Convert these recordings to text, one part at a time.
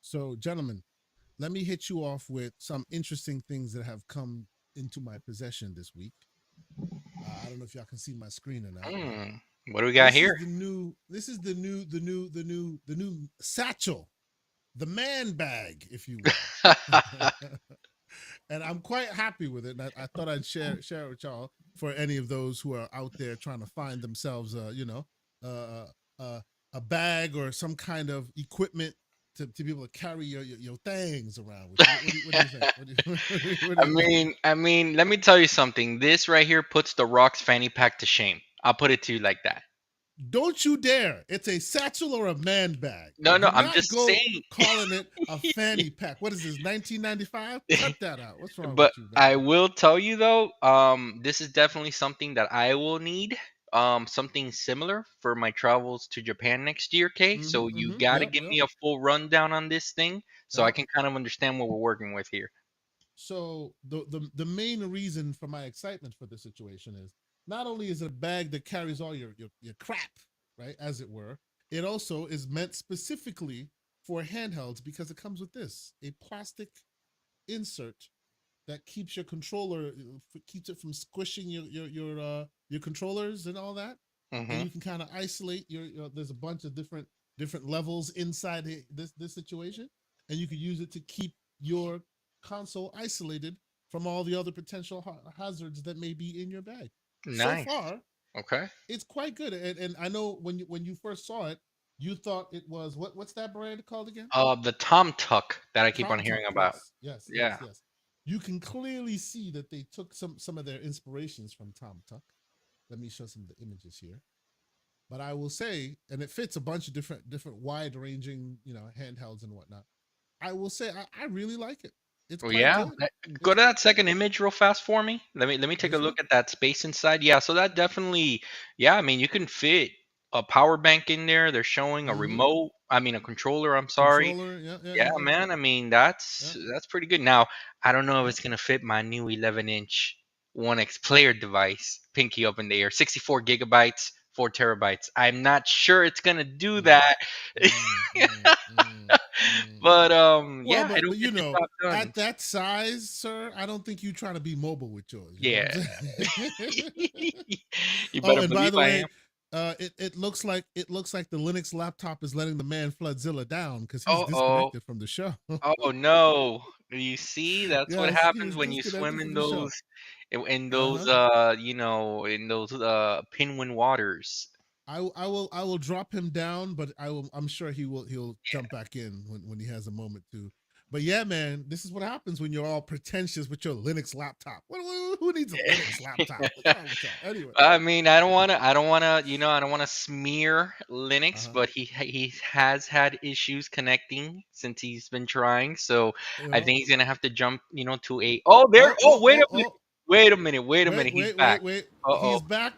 So, gentlemen, let me hit you off with some interesting things that have come into my possession this week. I don't know if y'all can see my screen or not, but What do we got here? this is the new satchel, the man bag, if you will. And I'm quite happy with it. And I thought I'd share it with y'all for any of those who are out there trying to find themselves, uh, uh, a bag or some kind of equipment to be able to carry your things around with you. What do you think? What do you think? Let me tell you something. This right here puts the Rock's fanny pack to shame. I'll put it to you like that. Don't you dare! It's a satchel or a man bag. No, no, Do I'm not just go saying. calling it a fanny pack. What is this? 1995? Cut that out. What's wrong But with you, man? I will tell you though, this is definitely something that I will need. Something similar for my travels to Japan next year, okay? So you gotta Yep, give yep, me a full rundown on this thing so I yep. can kind of understand what we're working with here. So the main reason for my excitement for this situation is not only is it a bag that carries all your crap, right, as it were, it also is meant specifically for handhelds because it comes with this a plastic insert that keeps your controller keeps it from squishing your controllers and all that, and Mm-hmm. you can kind of isolate there's a bunch of different levels inside this situation, and you can use it to keep your console isolated from all the other potential hazards that may be in your bag. So Nice. far, Okay. it's quite good, and I know when you first saw it, you thought it was what's that brand called again? The Tom Tuck that I keep on Tom hearing Tuck, about. yes, yes, yes, Yeah. yes. You can clearly see that they took some of their inspirations from Tom Tuck. Let me show some of the images here. But I will say, and it fits a bunch of different wide ranging, handhelds and whatnot. I will say I really like it. It's Well, quite yeah. good. Go It's to that second image real fast for me. Let me take a this look one at that space inside. Yeah, so that definitely, yeah, I mean, you can fit a power bank in there. They're showing a mm-hmm. remote, I mean a controller, I'm sorry. Controller. Yeah, yeah, Yeah, yeah, yeah, man. I mean, yeah, that's pretty good. Now, I don't know if yeah. it's gonna fit my new 11-inch 1X player device, pinky up in the air, 64 gigabytes, 4 terabytes. I'm not sure it's gonna do Mm, that. mm, mm, mm, mm. But Well, yeah, but it'll but get the job done. at that size, sir, I don't think you're trying to be mobile with yours. You know Yeah. what I'm saying? You Oh, better and by believe the I am. way, it looks like the Linux laptop is letting the man Floodzilla down because he's Uh-oh. disconnected from the show. Oh no. You see, that's what Yes, he happens is when you swim disconnected from the show. in Uh those huh. in those pinwin waters. I will drop him down, but I'm sure he'll jump back in when he has a moment to. But yeah, man, this is what happens when you're all pretentious with your Linux laptop. Who needs a Linux laptop? What's wrong with y'all? Anyway. I mean, I don't wanna smear Uh Linux, huh. but he has had issues connecting since he's been trying. So You I know. think he's gonna have to jump, to a. Oh, there. Oh Oh, oh oh oh. wait a minute, wait a minute. Wait He's wait back. wait wait. Uh oh. He's back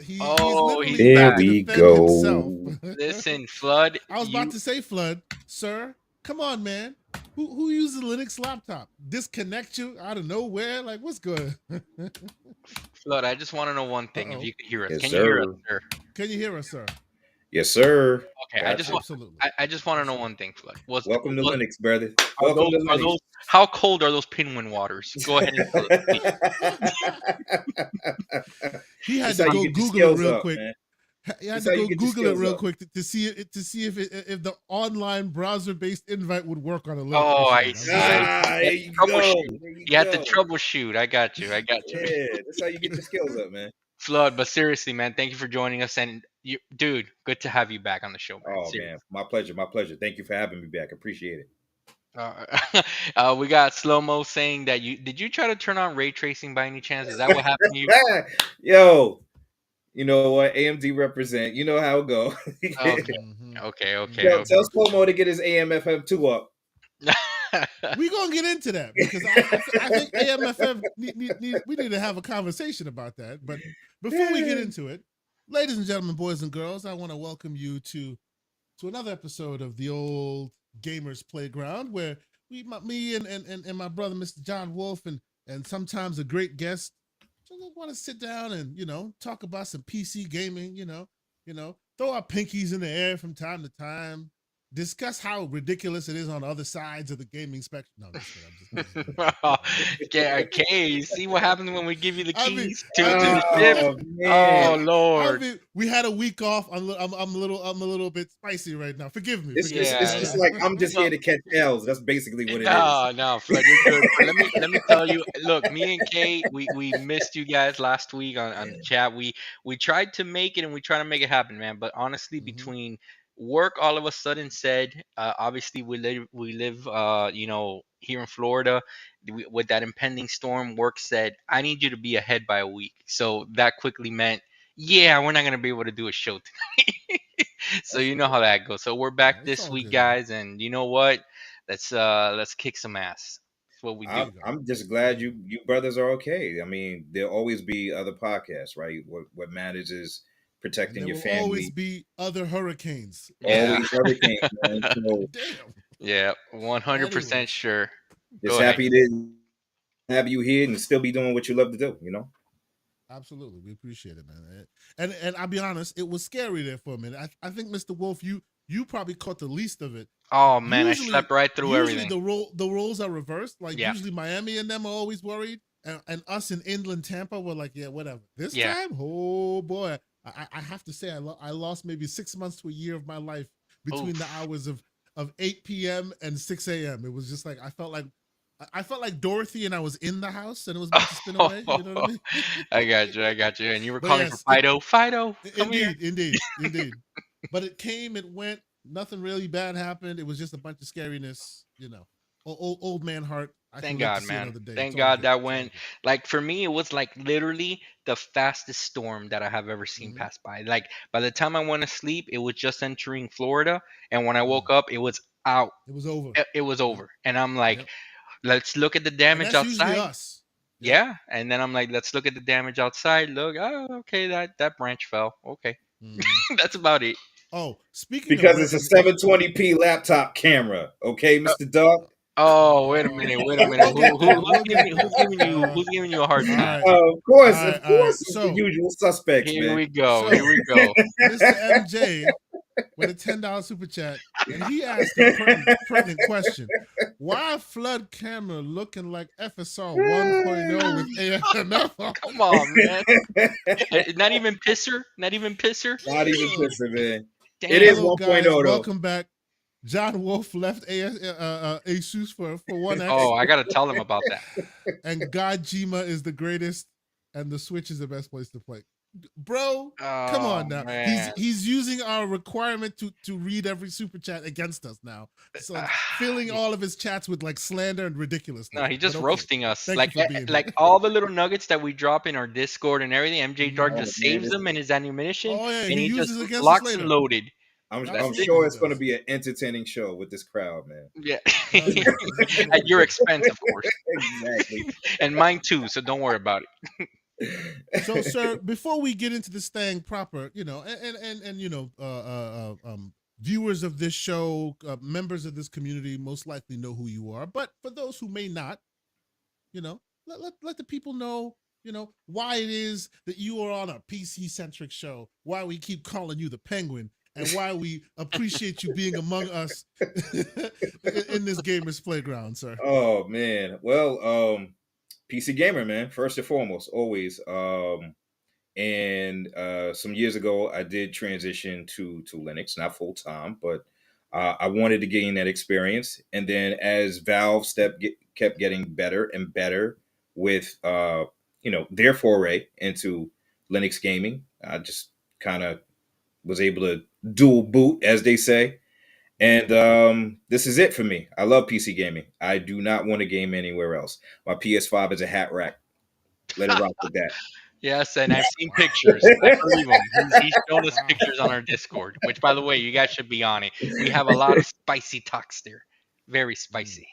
he's Oh, he's literally There back back. to we defend himself. go. Listen, Flood, I was about you to say, Flood, sir, come on, man. Who uses a Linux laptop? Disconnect you out of nowhere? Like, what's good? Flood, I just want to know one Uh thing. If oh. you could hear us, Yes, can you hear us, sir. sir? Can you hear us, sir? Yes, sir. Okay, Got you. Absolutely. I just want to know one Absolutely. thing, Flood. Was Welcome to what Linux, brother. are Welcome to Linux. those how cold are those pinwin waters? Go ahead and tell us, please. He had This to how you go get your Google it skills real up, quick. man. He had This to how you go get your Google it skills real up. quick to see if the online browser based invite would work on a Linux Oh, I machine. I'm just see. saying. There you go. There you You had to go. troubleshoot. I got you. I got you. Yeah, that's how you get your skills up, man. Flood, but seriously, man, thank you for joining us. And you, dude, good to have you back on the show, man. Oh man, Seriously. my pleasure. My pleasure. Thank you for having me back. Appreciate it. Uh, we got slow mo saying that you did you try to turn on ray tracing by any chance? Is that what happened to you? Yo, you know what? AMD represent. You know how it go. Okay, Mm-hmm. okay, tell, Mm-hmm. tell Slow Mo to get his AMFM2 up. okay. We gonna get into that because I think AMFF we need to have a conversation about that. But before we get into it, ladies and gentlemen, boys and girls, I want to welcome you to another episode of the old Gamers Playground, where me and my brother, Mr. John Wolf, and sometimes a great guest, just want to sit down and talk about some PC gaming. Throw our pinkies in the air from time to time. Discuss how ridiculous it is on other sides of the gaming spectrum. No, I'm just kidding. Okay, okay. You see what happens when we give you the I mean, keys I to mean, the ship? Oh Oh man, I Lord. mean, we had a week off. I'm a little bit spicy right now. Forgive me. it's Forgive it's, me. it's Yeah, it's yeah. like I'm just So here to catch L's. That's basically what it is. no, no, Flood, you're good. But let me tell you, look, me and Kate, we missed you guys last week on the chat. We tried to make it and we tried to make it happen, man. But honestly, Mm-hmm. between work, all of a sudden said, obviously we live, here in Florida, with that impending storm. Work said, I need you to be ahead by a week. So that quickly meant, yeah, we're not gonna be able to do a show tonight. So you know how that goes. So we're back It's this all week, good, man. guys, and you know what? Let's kick some ass. That's what we There do. I'm you go. I'm just There glad you go. you brothers are okay. I mean, there'll always be other podcasts, right? What matters is And protecting there your will always family. be other hurricanes. Yeah, Always hurricanes, man. So Damn. yeah, 100% Anyways, sure. Go just ahead. happy to have you here and still be doing what you love to do. absolutely, we appreciate it, man. And I'll be honest, it was scary there for a minute. I think Mr. Wolf, you probably caught the least of it. Oh man, I Usually, slept right through usually everything. the roles are reversed. Like Yeah, usually Miami and them are always worried, and us in inland Tampa were like, yeah, whatever. This yeah. time, oh boy, I have to say I lost maybe 6 months to a year of my life between the Oof. hours of 8 p.m. and 6 a.m. It was just like I felt like Dorothy and I was in the house and it was about to spin away. You know what I mean? I got you. I got you. And you were But calling for yes, it Fido. Fido, come here. indeed. But it came, it went. Nothing really bad happened. It was just a bunch of scariness. Old man heart. I can Thank live to God, see man. another day. It's Thank all God good. that It's all went. good. Like for me, it was like literally the fastest storm that I have ever seen Mm-hmm. pass by. Like by the time I went to sleep, it was just entering Florida, and when I Mm. woke up, it was out. It was over. It was Yep. over, and I'm like, Yep. let's look at the And damage that's usually outside. us. Yep. Yeah, and then I'm like, let's look at the damage outside. Look, oh, okay, that branch fell. Okay, Mm-hmm. that's about it. Oh, speaking of Because where it's a 720p laptop camera. Okay, Uh, Mr. Dog. oh, wait a minute, wait a minute. we'll get there. We'll get there. Who's giving you a hard All time? right. All Of right. All right. course, it's the So usual suspects, Here man. we go. Here so we go. Mr. MJ with a $10 super chat, and he asked a pertinent question. Why flood camera looking like FSR 1.0 with AFMF on? Come on, man. Not even pisser. Not even pisser. Not even Damn. pissing, man. It is Damn. Hello, 1.0 guys. though. Welcome back. John Wolf left Asus for 1X, Oh, I gotta tell them about that. and Godjima is the greatest, and the Switch is the best place to play. Bro, come Oh on now. He's man. he's using our requirement to read every super chat against us now. So filling all of his chats with like slander and No, ridiculousness. he's But just okay. roasting us. Thank you for being Like here. all the little nuggets that we drop in our Discord and everything. MJ Dark Mhm. Oh just man, saves them in his ammunition, Oh yeah, and he he just uses against us locks and later. loaded. I'm That's it. Absolutely sure he it's going to does. be an entertaining show with this crowd, man. Yeah, Hell yeah. at your expense, of course, Exactly. and mine too. So don't worry about it. So, sir, before we get into this thing proper, and viewers of this show, members of this community, most likely know who you are. But for those who may not, let the people know, why it is that you are on a PC centric show, why we keep calling you the Penguin, and why we appreciate you being among us in this gamers playground, sir. Oh man. Well, PC gamer, man. First and foremost, always. And some years ago, I did transition to Linux, not full time, but I wanted to gain that experience. And then as Valve kept getting better and better with their foray into Linux gaming, I just kind of was able to dual boot, as they say. And this is it for me. I love PC gaming. I do not want to game anywhere else. My PS5 is a hat rack. Let it rock with that. Yes, and I've seen Wow. pictures. I believe him. He's shown us Wow. pictures on our Discord. Which, by the way, you guys should be on it. We have a lot of spicy talks there. Very Mm. spicy.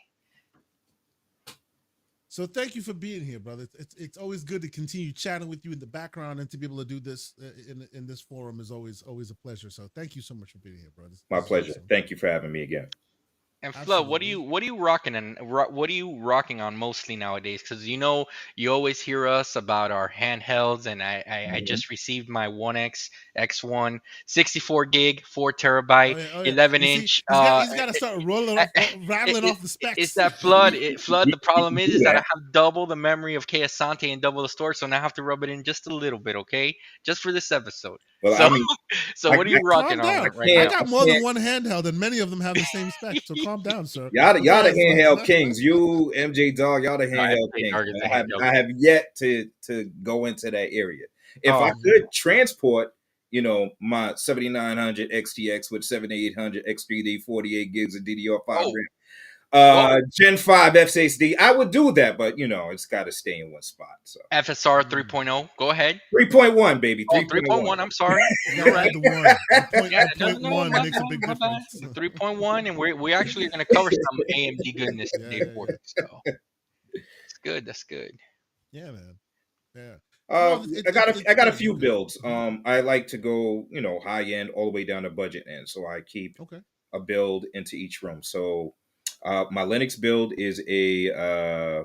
So thank you for being here, brother. It's always good to continue chatting with you in the background, and to be able to do this in this forum is always a pleasure. So thank you so much for being here, bro. My This is pleasure. awesome. Thank you for having me again. And Flo, Absolutely. what are you rocking and what are you rocking on mostly nowadays? Because you always hear us about our handhelds, and I Mhm. just received my 1X X1 64 gig, 4 terabyte, Oh yeah, oh yeah. 11 You see, inch. he's got to start rolling off, It, rattling it, off the it's specs. that flood. Flood. You, The you problem can is do that I that. have double the memory of KSante and double the storage, so now I have to rub it in just a little bit, okay? Just for this episode. Well, I So, mean, so I, what are I, you Hey, calm rocking on I down. right I can't, now? I got more than can't. one handheld, and many of them have the same specs. So calm down, sir. Y'all Go the ahead, Flo. handheld kings. You, MJ Dog, y'all the No, handheld MJ kings. Dark is Man. the handheld. I have yet to go into that area. If I Oh, Mhm. could transport, my 7900 XTX with 7800 XPD, 48 gigs of DDR5 oh, RAM, oh. Gen 5 SSD, I would do that, but it's got to stay in one spot. So FSR Mm. 3.0. Go ahead. 3.1, baby, Oh, 3.1. 3.1. I'm sorry. You got You're to right. add the one. Yeah, The no, point no, one my makes a bad, big my bad. difference. 3.1, and we actually are going to cover some AMD goodness Yeah, today yeah, for yeah, you. So that's good. That's good. yeah, man. Yeah. No, I it's got a good. It's few good. builds. Mhm. I like to go, high end all the way down to budget end. So I keep Okay. a build into each room. So my Linux build is a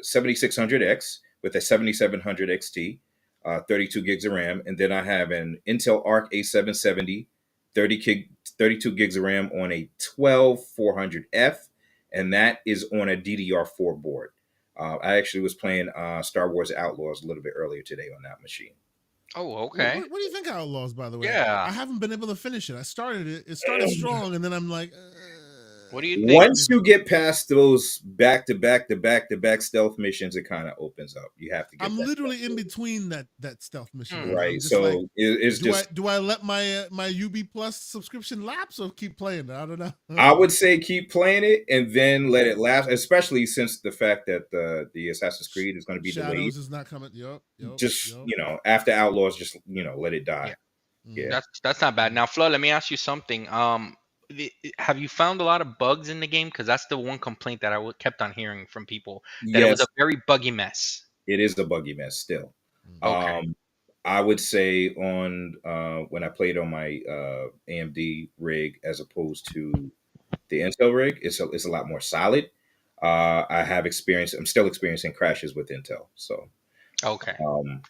7600X with a 7700 XT, 32 gigs of RAM, and then I have an Intel Arc A770, 32 gigs of RAM on a 12400F, and that is on a DDR4 board. I actually was playing Star Wars Outlaws a little bit earlier today on that machine. Oh, What, okay. what, what do you think of Outlaws, by the way? Yeah. I haven't been able to finish it. I started it. It started strong, and then I'm like, What do you think? what do Once you you think? get past those back to back stealth missions, it kind of opens up. You have to get I'm that literally in stuff between that stealth mission right Hmm. now. I'm right. just like, So it's do I just do I let my UB Plus subscription lapse or keep playing it? I don't know. I would say keep playing it and then let Okay. it last, especially since the fact that the Assassin's Sh- Creed is going to be delayed. Shadows is not coming. Yup, yup, Just yup. after Outlaws, just let it Yeah. die. Yeah. Mm, That's not bad. mm. Now, Flo, let me ask you something. Have you found a lot of bugs in the game? Because that's the one complaint that kept on hearing from people, that it was a Yes, very buggy mess. it is a buggy mess still. Mm. Okay. Um, I would say on when I played on my AMD rig as opposed to the Intel rig, it's a lot more solid. I have experience. I'm still experiencing crashes with Intel. So, Okay. um,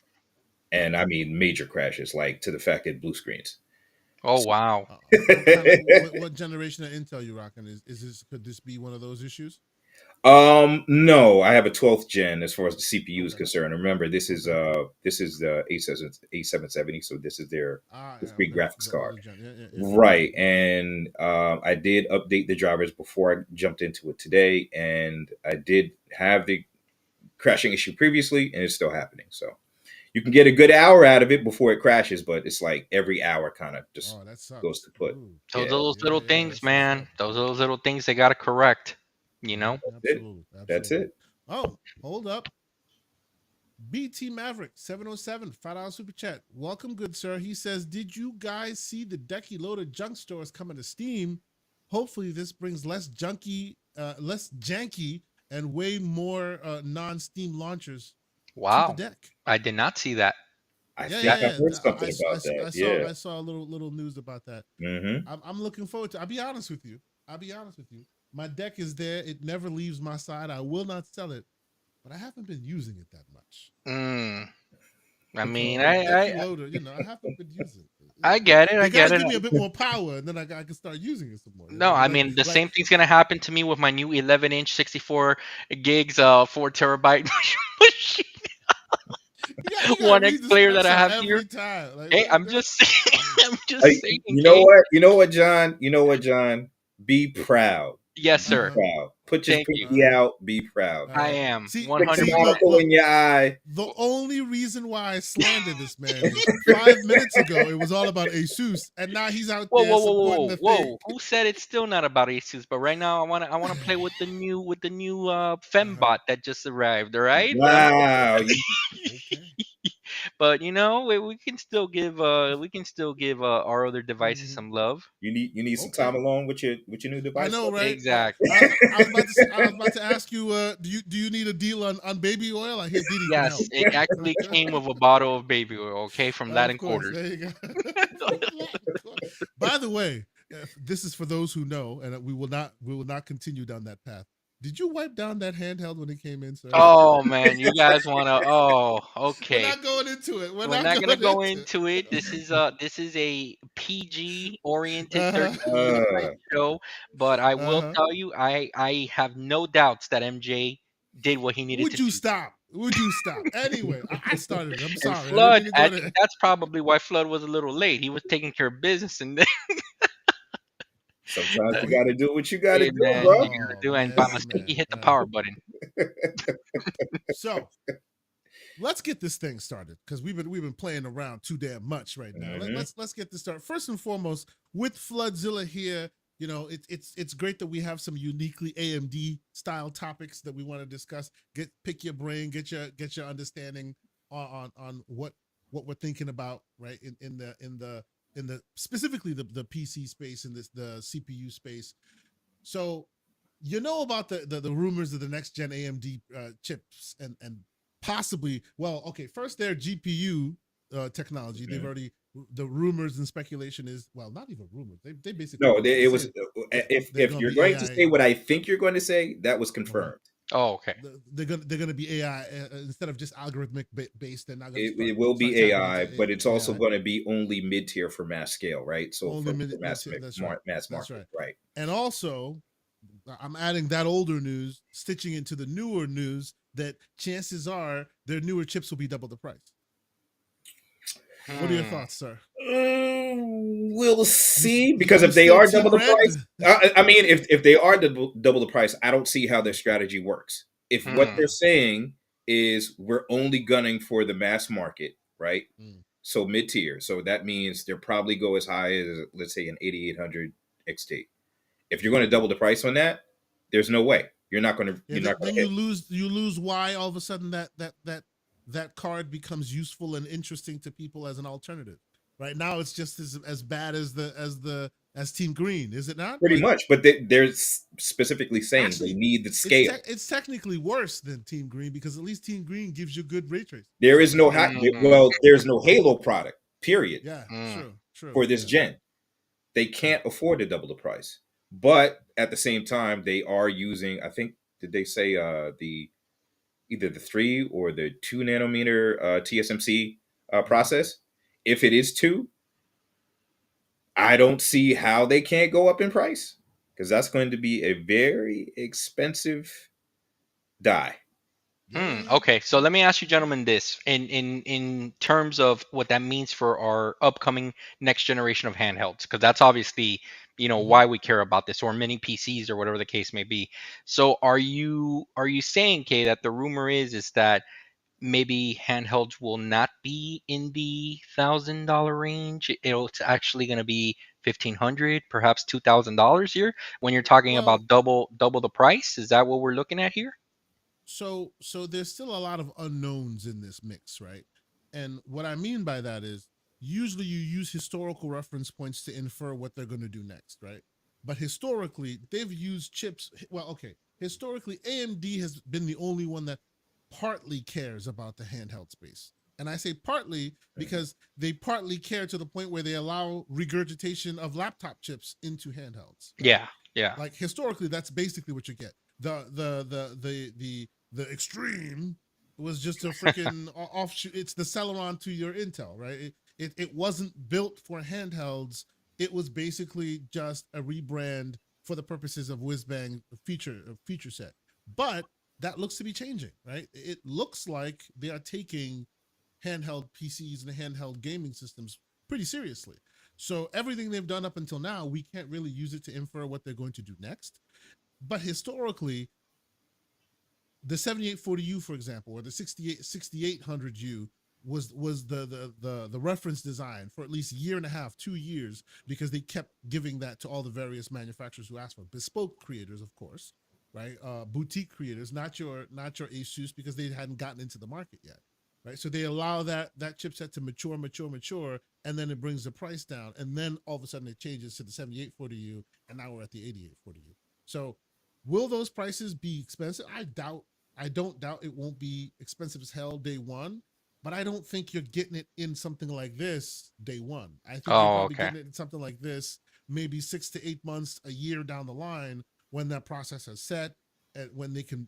and I mean major crashes, like to the fact that blue screens. Oh, wow. What kind of what generation of Intel you rocking? Is this could this be one of those issues? No, I have a 12th gen as far as the CPU is Okay. concerned. Remember, Okay. this is the A770, so this is their Ah, yeah. discrete Okay. graphics The card. older gen. Yeah, yeah, yeah. Right, and I did update the drivers before I jumped into it today, and I did have the crashing issue previously, and it's still happening. So you can get a good hour out of it before it crashes, but it's like every hour kind of just Oh, that goes sucks. to put. Ooh. Those are Yeah, those Yeah, little yeah. things, That's what's man. up. Those are those little things they got to correct, you know? that's it. Absolutely. That's Absolutely. it. Oh, hold up. BT Maverick 707 $5 super chat. Welcome, good sir. He says, "Did you guys see the decky loaded junk stores coming to Steam? Hopefully, this brings less janky, and way more non-Steam launchers to the Wow. deck." I did not see that. I Yeah, think I yeah, heard yeah. something about that. Yeah. I saw a little news about that. Hmm. I'm looking forward to. I'll be honest with you. I'll be honest with you. My deck is there. It never leaves my side. I will not sell it, but I haven't been using it that much. Mm. I mean, So the decky loader, I haven't been using I it. get it. I They got to get it. give me a bit more power, and then I can start using it some more. No, I mean the same thing's gonna happen to me with my new 11-inch 64 gigs 4 terabyte machine, you got to one X read the player that specs I out have here. every time. Like Hey, what? I'm just saying, I'm just Hey, saying, you know Kate. what? You know what, John? You know what, John? Be proud. Yes, Be sir. Uh-huh. proud. Put your Thank you. pinky out. Be proud. I Uh-huh. am See, Big 100%. look, smile look. in your eye. The only reason why I slander this man is 5 minutes ago it was all about Asus, and now he's out Whoa, there whoa, whoa, supporting whoa, the thing. whoa! Who said it's still not about Asus? But right now, I wanna play with the new Uh-huh. fembot that just arrived. All right. Wow. You, Okay. But we can still give our other devices Hmm. some love. you need some time Okay. alone with your new I device, know, brother? right? Exactly. I was about to ask you. Do you need a deal on baby oil? I hear Didi can help. Yes, it actually came with a bottle of baby oil. Okay, from Of Latin course. Quarters. There you go. By the way, this is for those who know, and we will not continue down that path. Did you wipe down that handheld when it came in, sir? Oh man, you guys wanna? Oh, We're okay. not going into it. We're We're not not gonna going go into into it. This is a PG oriented it. 13 type show, but I will Uh-huh. tell you, I have no doubts that MJ did what he needed to Would you do. stop? Would you stop? Anyway, I started it. I'm And sorry. I didn't Flood, mean to I go think there. that's probably why Flood was a little late. He was taking care of business, and then, Sometimes you We, got to do what you got to hey do, man, you bro. gotta oh do. And by mistake, he man. hit the power button. So let's get this thing started because we've been playing around too damn much right now. Hmm. Let's get this started. First and foremost, with Floodzilla here, it's great that we have some uniquely AMD style topics that we want to discuss. Pick your brain, get your understanding on what we're thinking about, right? In the specifically the PC space and the CPU space. So about the rumors of the next gen AMD chips and possibly, well, okay, first their GPU technology. They've Hmm. already, the rumors and speculation is, well, not even rumors. They basically No, it was. said that they're If going to you're be going to AI. say what I think you're going to say, that was Uh-huh. confirmed. Oh, okay. They're gonna be AI instead of just algorithmic based. They're not gonna It start will be tapping into AI, but it's also AI. going to be only mid tier for mass scale, right? So Only for mass that's right. mass That's market, right. right? And also, I'm adding that older news, stitching into the newer news that chances are their newer chips will be double the price. What are your Hmm. thoughts, sir? We'll You see, you, because you if they still are team double the red? price, I mean, if they are double the price, I don't see how their strategy works. If what Hmm. they're saying is we're only gunning for the mass market, right? Mm. So mid tier, so that means they'll probably go as high as, let's say, an 8800 XT. If you're going to double the price on that, there's no way Yeah, you're not going then to hit. you lose why all of a sudden that card becomes useful and interesting to people as an alternative. Right now, it's just as bad as Team Green, is it not? Pretty Like, much, but they're specifically saying they actually, need the scale. it's technically worse than Team Green because at least Team Green gives you good ray tracing. There is no Hmm. well, there's no Halo product, period, Yeah, Hmm. true. for this Yeah, gen. They yeah. can't afford to double the price. But at the same time, they are using, I think, did they say the either the 3 or the 2 nanometer TSMC Mhm. process? If it is 2, I don't see how they can't go up in price, because that's going to be a very expensive die. Hmm. Yeah. Okay, so let me ask you, gentlemen, this in terms of what that means for our upcoming next generation of handhelds, because that's obviously Hmm. why we care about this, or mini PCs or whatever the case may be. So are you saying, Kay, that the rumor is that maybe handhelds will not be in the $1,000 range? It's actually going to be 1,500, perhaps $2,000 here when you're talking Well, about double the price. Is that what we're looking at here? so there's still a lot of unknowns in this mix, right? And what I mean by that is usually you use historical reference points to infer what they're going to do next, right? But historically, they've used chips. Well, okay, historically, AMD has been the only one that partly cares about the handheld space. And I say partly Mhm. because they partly care to the point where they allow regurgitation of laptop chips into handhelds, right? Yeah, yeah. Like historically, that's basically what you get. The extreme was just a freaking offshoot. It's the Celeron to your Intel, right? It wasn't built for handhelds. It was basically just a rebrand for the purposes of whiz bang feature set. But that looks to be changing, right? It looks like they are taking handheld PCs and handheld gaming systems pretty seriously. So everything they've done up until now, we can't really use it to infer what they're going to do next. But historically, the 7840U, for example, or the 6800U was the reference design for at least a year and a half, 2 years, because they kept giving that to all the various manufacturers who asked for it. Bespoke creators, of course, right? Boutique creators, not your Asus, because they hadn't gotten into the market yet, right? So they allow that chipset to mature, and then it brings the price down, and then all of a sudden it changes to the 7840U, and now we're at the 8840U. So will those prices be expensive? I don't doubt it won't be expensive as hell day one, but I don't think you're getting it in something like this day one. I think you're Oh, probably okay. getting it in something like this maybe 6 to 8 months, a year down the line, when that process has set, and when they can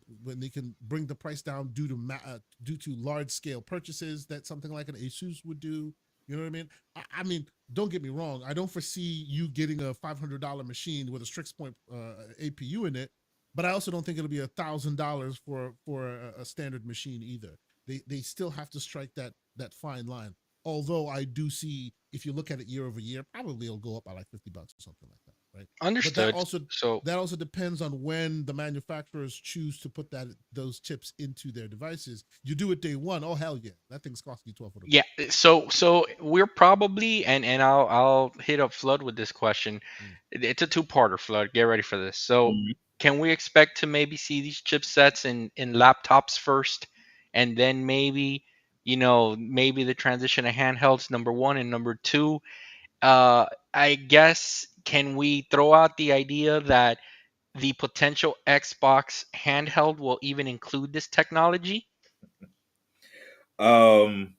bring the price down due to large scale purchases that something like an Asus would do. You know what I mean? I mean, don't get me wrong. I don't foresee you getting a $500 machine with a Strix Point APU in it, but I also don't think it'll be $1,000 for a standard machine either. They still have to strike that fine line. Although I do see, if you look at it year over year, probably it'll go up by like $50 or something like that, right? But that Understood. also So that also depends on when the manufacturers choose to put those chips into their devices. You do it day one, oh hell yeah, that thing's costing you 1,200 yeah, bucks. so we're probably, and I'll hit up Flood with this question. Mm, It's a two-parter, Flood. Get ready for this. So Mhm. can we expect to maybe see these chipsets in laptops first, and then maybe, maybe the transition to handhelds, number one, and number two, I guess, can we throw out the idea that the potential Xbox handheld will even include this technology? Um,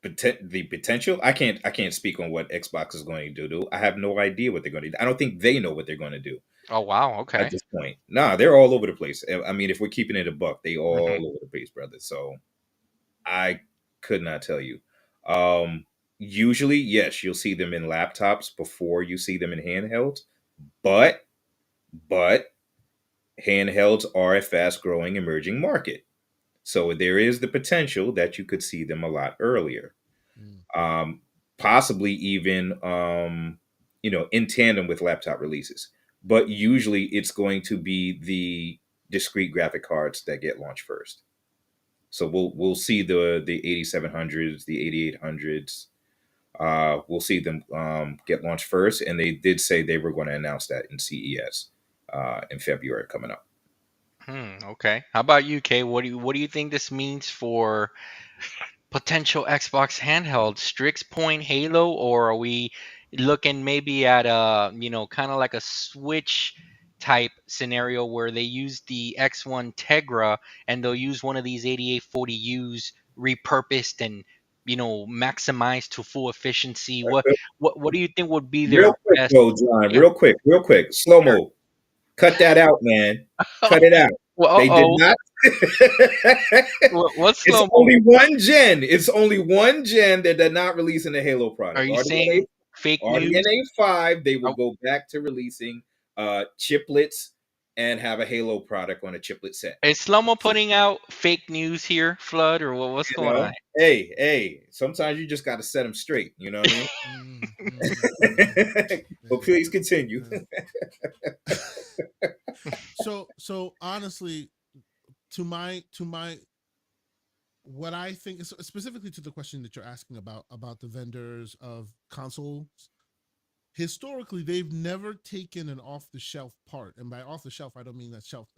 the potential. I can't speak on what Xbox is going to do. I have no idea what they're going to do. I don't think they know what they're going to do Oh wow, at okay. this point. Nah, they're all over the place. I mean, if we're keeping it a buck, they Hmm. all over the place, brother. So I could not tell you. Um, Usually, yes, you'll see them in laptops before you see them in handhelds, but but handhelds are a fast growing emerging market. So there is the potential that you could see them a lot earlier, mm, um, possibly even in tandem with laptop releases. But usually, it's going to be the discrete graphic cards that get launched first. So we'll see the 8700s, the 8800s. We'll see them get launched first, and they did say they were going to announce that in CES in February coming up. Okay. How about you, Kay? What do you think this means for potential Xbox handheld? Strix Point Halo, or are we looking maybe at kind of like a Switch type scenario where they use the X1 Tegra and they'll use one of these 8840Us repurposed and maximized to full efficiency? What do you think would be their Real quick best? though, John. Yeah, Real quick, slow sure. mo. Cut that out, man. Cut it out. Well, They did uh-oh. not. What's It's slow mo? only one gen. It's only one gen that did not release in the Halo Are product. you saying fake news? RDNA 5, they will Oh, go back to releasing chiplets and have a Halo product on a chiplet set. is Slomo so putting out fake news here, Flood, or what's You going on? know, hey, sometimes you just got to set them straight. You know what I mean? But yeah, please continue. yeah. So honestly, to my what I think, specifically to the question that you're asking about the vendors of consoles, historically they've never taken an off the shelf part, and by off the shelf I don't mean that shelf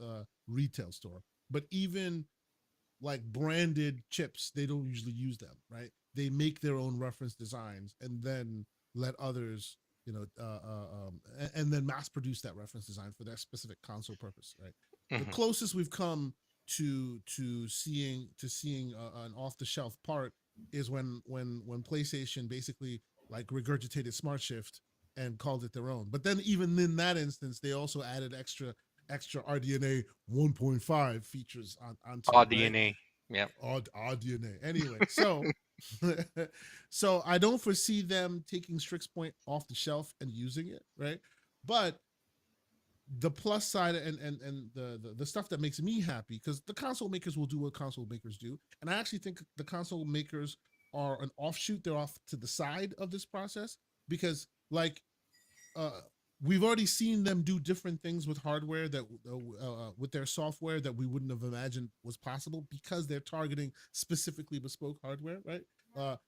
retail store, but even like branded chips, they don't usually use them, right? They make their own reference designs and then let others, and then mass produce that reference design for their specific console purpose, right? The Hmm. closest we've come to seeing an off the shelf part is when PlayStation basically like regurgitated Smart Shift and called it their own. But then even in that instance, they also added extra RDNA 1.5 features onto Raw it, right? DNA. Yep. Odd DNA. Anyway, so so I don't foresee them taking Strix Point off the shelf and using it, right? But the plus side and the stuff that makes me happy, because the console makers will do what console makers do, and I actually think the console makers are an offshoot. They're off to the side of this process because like uh we've already seen them do different things with hardware that with their software that we wouldn't have imagined was possible because they're targeting specifically bespoke hardware, right?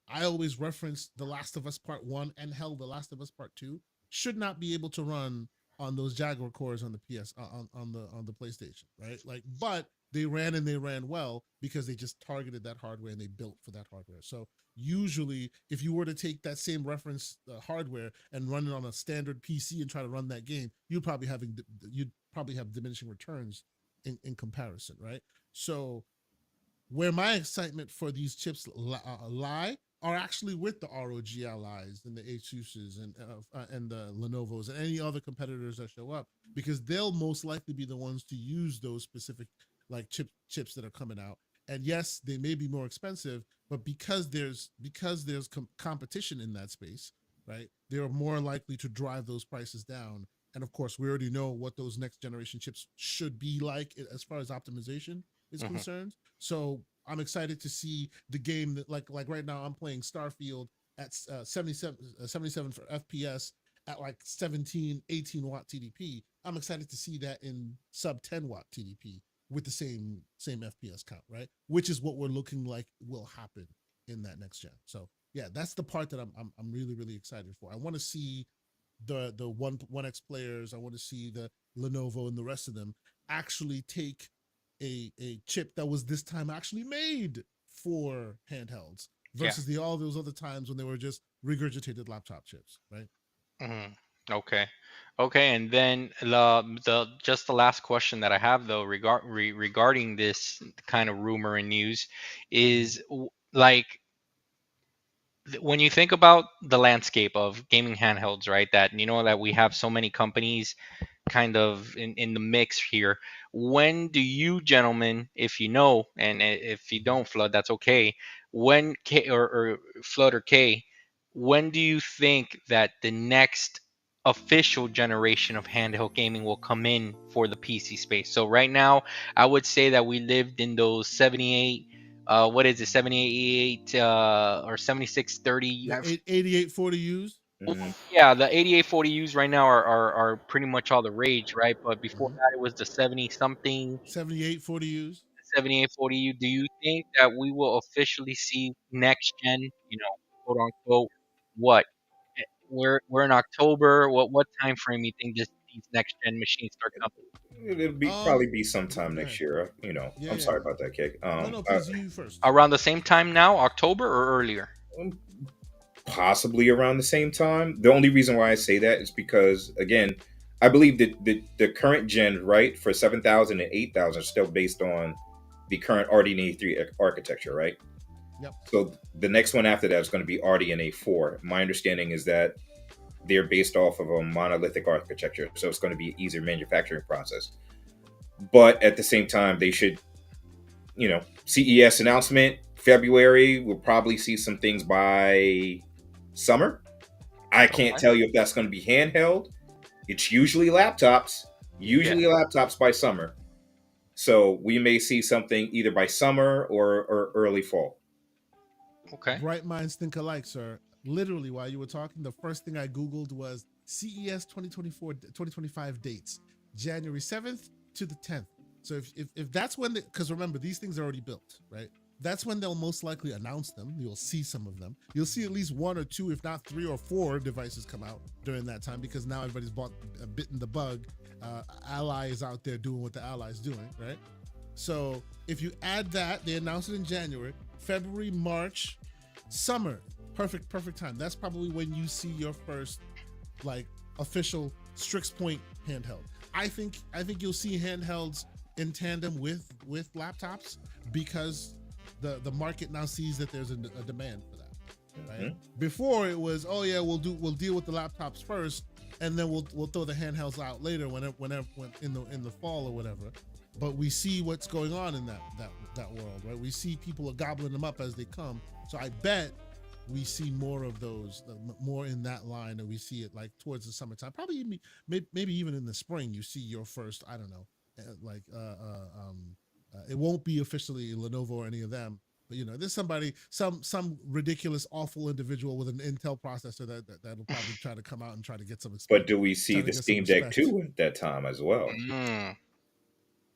I always reference The Last of Us Part One and hell, The Last of Us Part Two should not be able to run on those Jaguar cores on the PS on the PlayStation, right? Like, but they ran well because they just targeted that hardware and they built for that hardware. So usually, if you were to take that same reference hardware and run it on a standard PC and try to run that game, you'd probably have diminishing returns in comparison, right? So where my excitement for these chips lie are actually with the ROG allies and the Asuses and the Lenovo's and any other competitors that show up because they'll most likely be the ones to use those specific like chips that are coming out. And yes, they may be more expensive, but because there's competition in that space, right? They're more likely to drive those prices down. And of course, we already know what those next generation chips should be like as far as optimization is Hmm. concerned. So I'm excited to see the game that like right now I'm playing Starfield at 77 for FPS at like 17, 18 watt TDP. I'm excited to see that in sub 10 watt TDP with the same FPS count, right? Which is what we're looking like will happen in that next gen. So yeah, that's the part that I'm really really excited for. I want to see the one X players. I want to see the Lenovo and the rest of them actually take a chip that was this time actually made for handhelds Yeah. versus the all those other times when they were just regurgitated laptop chips, right? Hmm. Okay. Okay, and then the just the last question that I have though regarding this kind of rumor and news Mm-hmm. is like when you think about the landscape of gaming handhelds, right? That you know that we have so many companies kind of in the mix here. When do you gentlemen, if you know, and if you don't, Flood, that's okay. When K or Flood or K, when do you think that the next official generation of handheld gaming will come in for the PC space? So right now, I would say that we lived in those 78. What is it, 78 or 7630? You The have 8840 U's. Hmm. yeah, the 8840Us right now are pretty much all the rage, right? But before Mm-hmm. that, it was the 70 something, 7840 U's. 7840U. Do you think that we will officially see next gen, quote unquote, what? We're in October. What time frame you think these next gen machines start coming? It'll be Um, probably be sometime go next ahead. year. Yeah, I'm yeah. sorry about that, Kick. No, no, please, you first. Around the same time now, October or earlier? Um, Possibly around the same time. The only reason why I say that is because, again, I believe that the current gen, right, for 7,000 and 8,000 are still based on the current RDNA 3 architecture, right? Yep. So the next one after that is going to be RDNA 4. My understanding is that they're based off of a monolithic architecture, so it's going to be an easier manufacturing process. But at the same time, they should, CES announcement February. We'll probably see some things by summer. I can't Okay. tell you if that's going to be handheld. It's usually laptops, Yeah. by summer. So we may see something either by summer or early fall. Okay. Bright minds think alike, sir. Literally, while you were talking, the first thing I Googled was CES 2024, 2025 dates, January 7th to the 10th. So if that's when, because remember, these things are already built, right? That's when they'll most likely announce them. You'll see some of them. You'll see at least one or two, if not three or four devices come out during that time because now everybody's bitten the bug. Ally is out there doing what the Ally is doing, right? So if you add that, they announce it in January, February, March, summer, perfect time. That's probably when you see your first like official Strix Point handheld. I think you'll see handhelds in tandem with laptops because the market now sees that there's a demand for that, right? Mhm. Before it was, oh yeah, we'll deal with the laptops first, and then we'll throw the handhelds out later whenever when in the fall or whatever. But we see what's going on in that world, right? We see people are gobbling them up as they come. So I bet we see more of those, more in that line, and we see it like towards the summertime. Probably maybe even in the spring, you see your first. I don't know, like it won't be officially Lenovo or any of them But there's somebody, some ridiculous, awful individual with an Intel processor that'll probably try to come out and try to get some But do we see try to the get some Steam Deck respect. 2 at that time as well? Mm.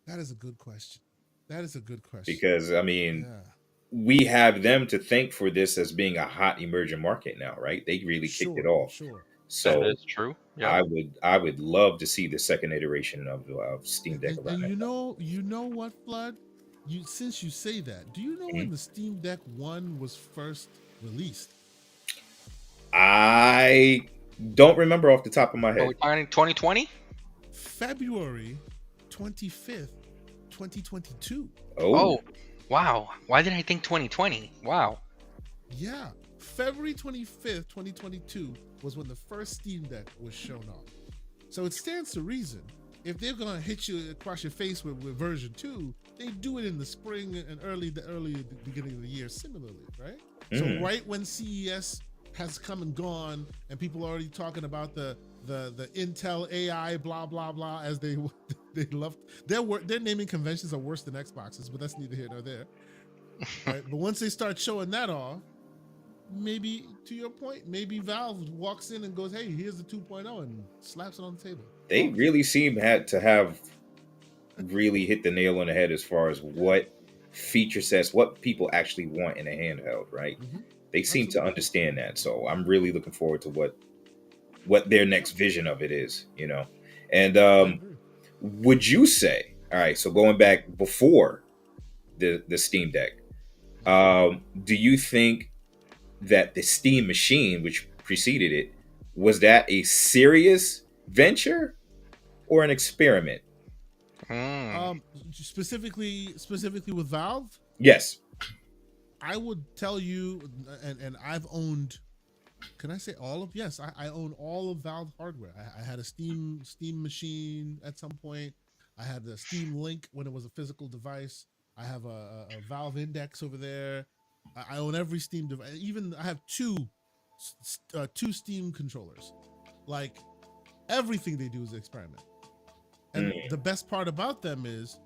That is a good question. That is a good question. Because I mean, Yeah, we have them to thank for this as being a hot emerging market now, right? They really kicked it sure, off. sure. That So is true. Yep. I would love to see the second iteration of Steam And Deck and, and around that time. you know what, Flood? Since you say that, do you know when Mhm. the Steam Deck One was first released? I don't remember off the top of my Are head. we talking 2020? February 25th, 2022. Oh, Oh, wow. Why did I think 2020? Wow. Yeah, February 25th, 2022 was when the first Steam Deck was shown off. So it stands to reason if they're gonna hit you across your face with version 2, they do it in the spring and the beginning of the year similarly, right? So mm, right when CES has come and gone, and people are already talking about the Intel AI blah blah blah as they they love their naming conventions are worse than Xboxes, but that's neither here nor there, right? But once they start showing that off, maybe to your point, maybe Valve walks in and goes, "Hey, here's the 2.0," and slaps it on the table. they Pause. really seem had to have really hit the nail on the head as far as Yeah. what feature sets, what people actually want in a handheld, right? Mm-hmm. They seem to Absolutely. understand that. So I'm really looking forward to what their Yeah, next vision of it is, you know. And I agree. would you say, all right, so going back before the Steam Deck, Mhm. do you think that the Steam machine, which preceded it, was that a serious venture or an experiment? Mm. Specifically with Valve, Yes. I would tell you, and I've owned. Can I say all of? Yes, I own all of Valve hardware. I had a Steam machine at some point. I had the Steam Link when it was a physical device. I have a Valve Index over there. I own every Steam device. Even I have two Steam controllers. Like everything they do is an experiment. And Mm, the best part about them is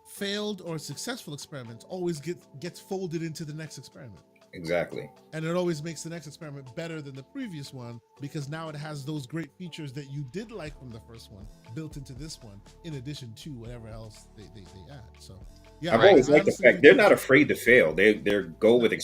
failed or successful experiments always gets folded into the next experiment. exactly. And it always makes the next experiment better than the previous one because now it has those great features that you did like from the first one built into this one, in addition to whatever else they add. So yeah, I've Right. always I liked the honestly fact think they're that's not afraid to fail. They go with no,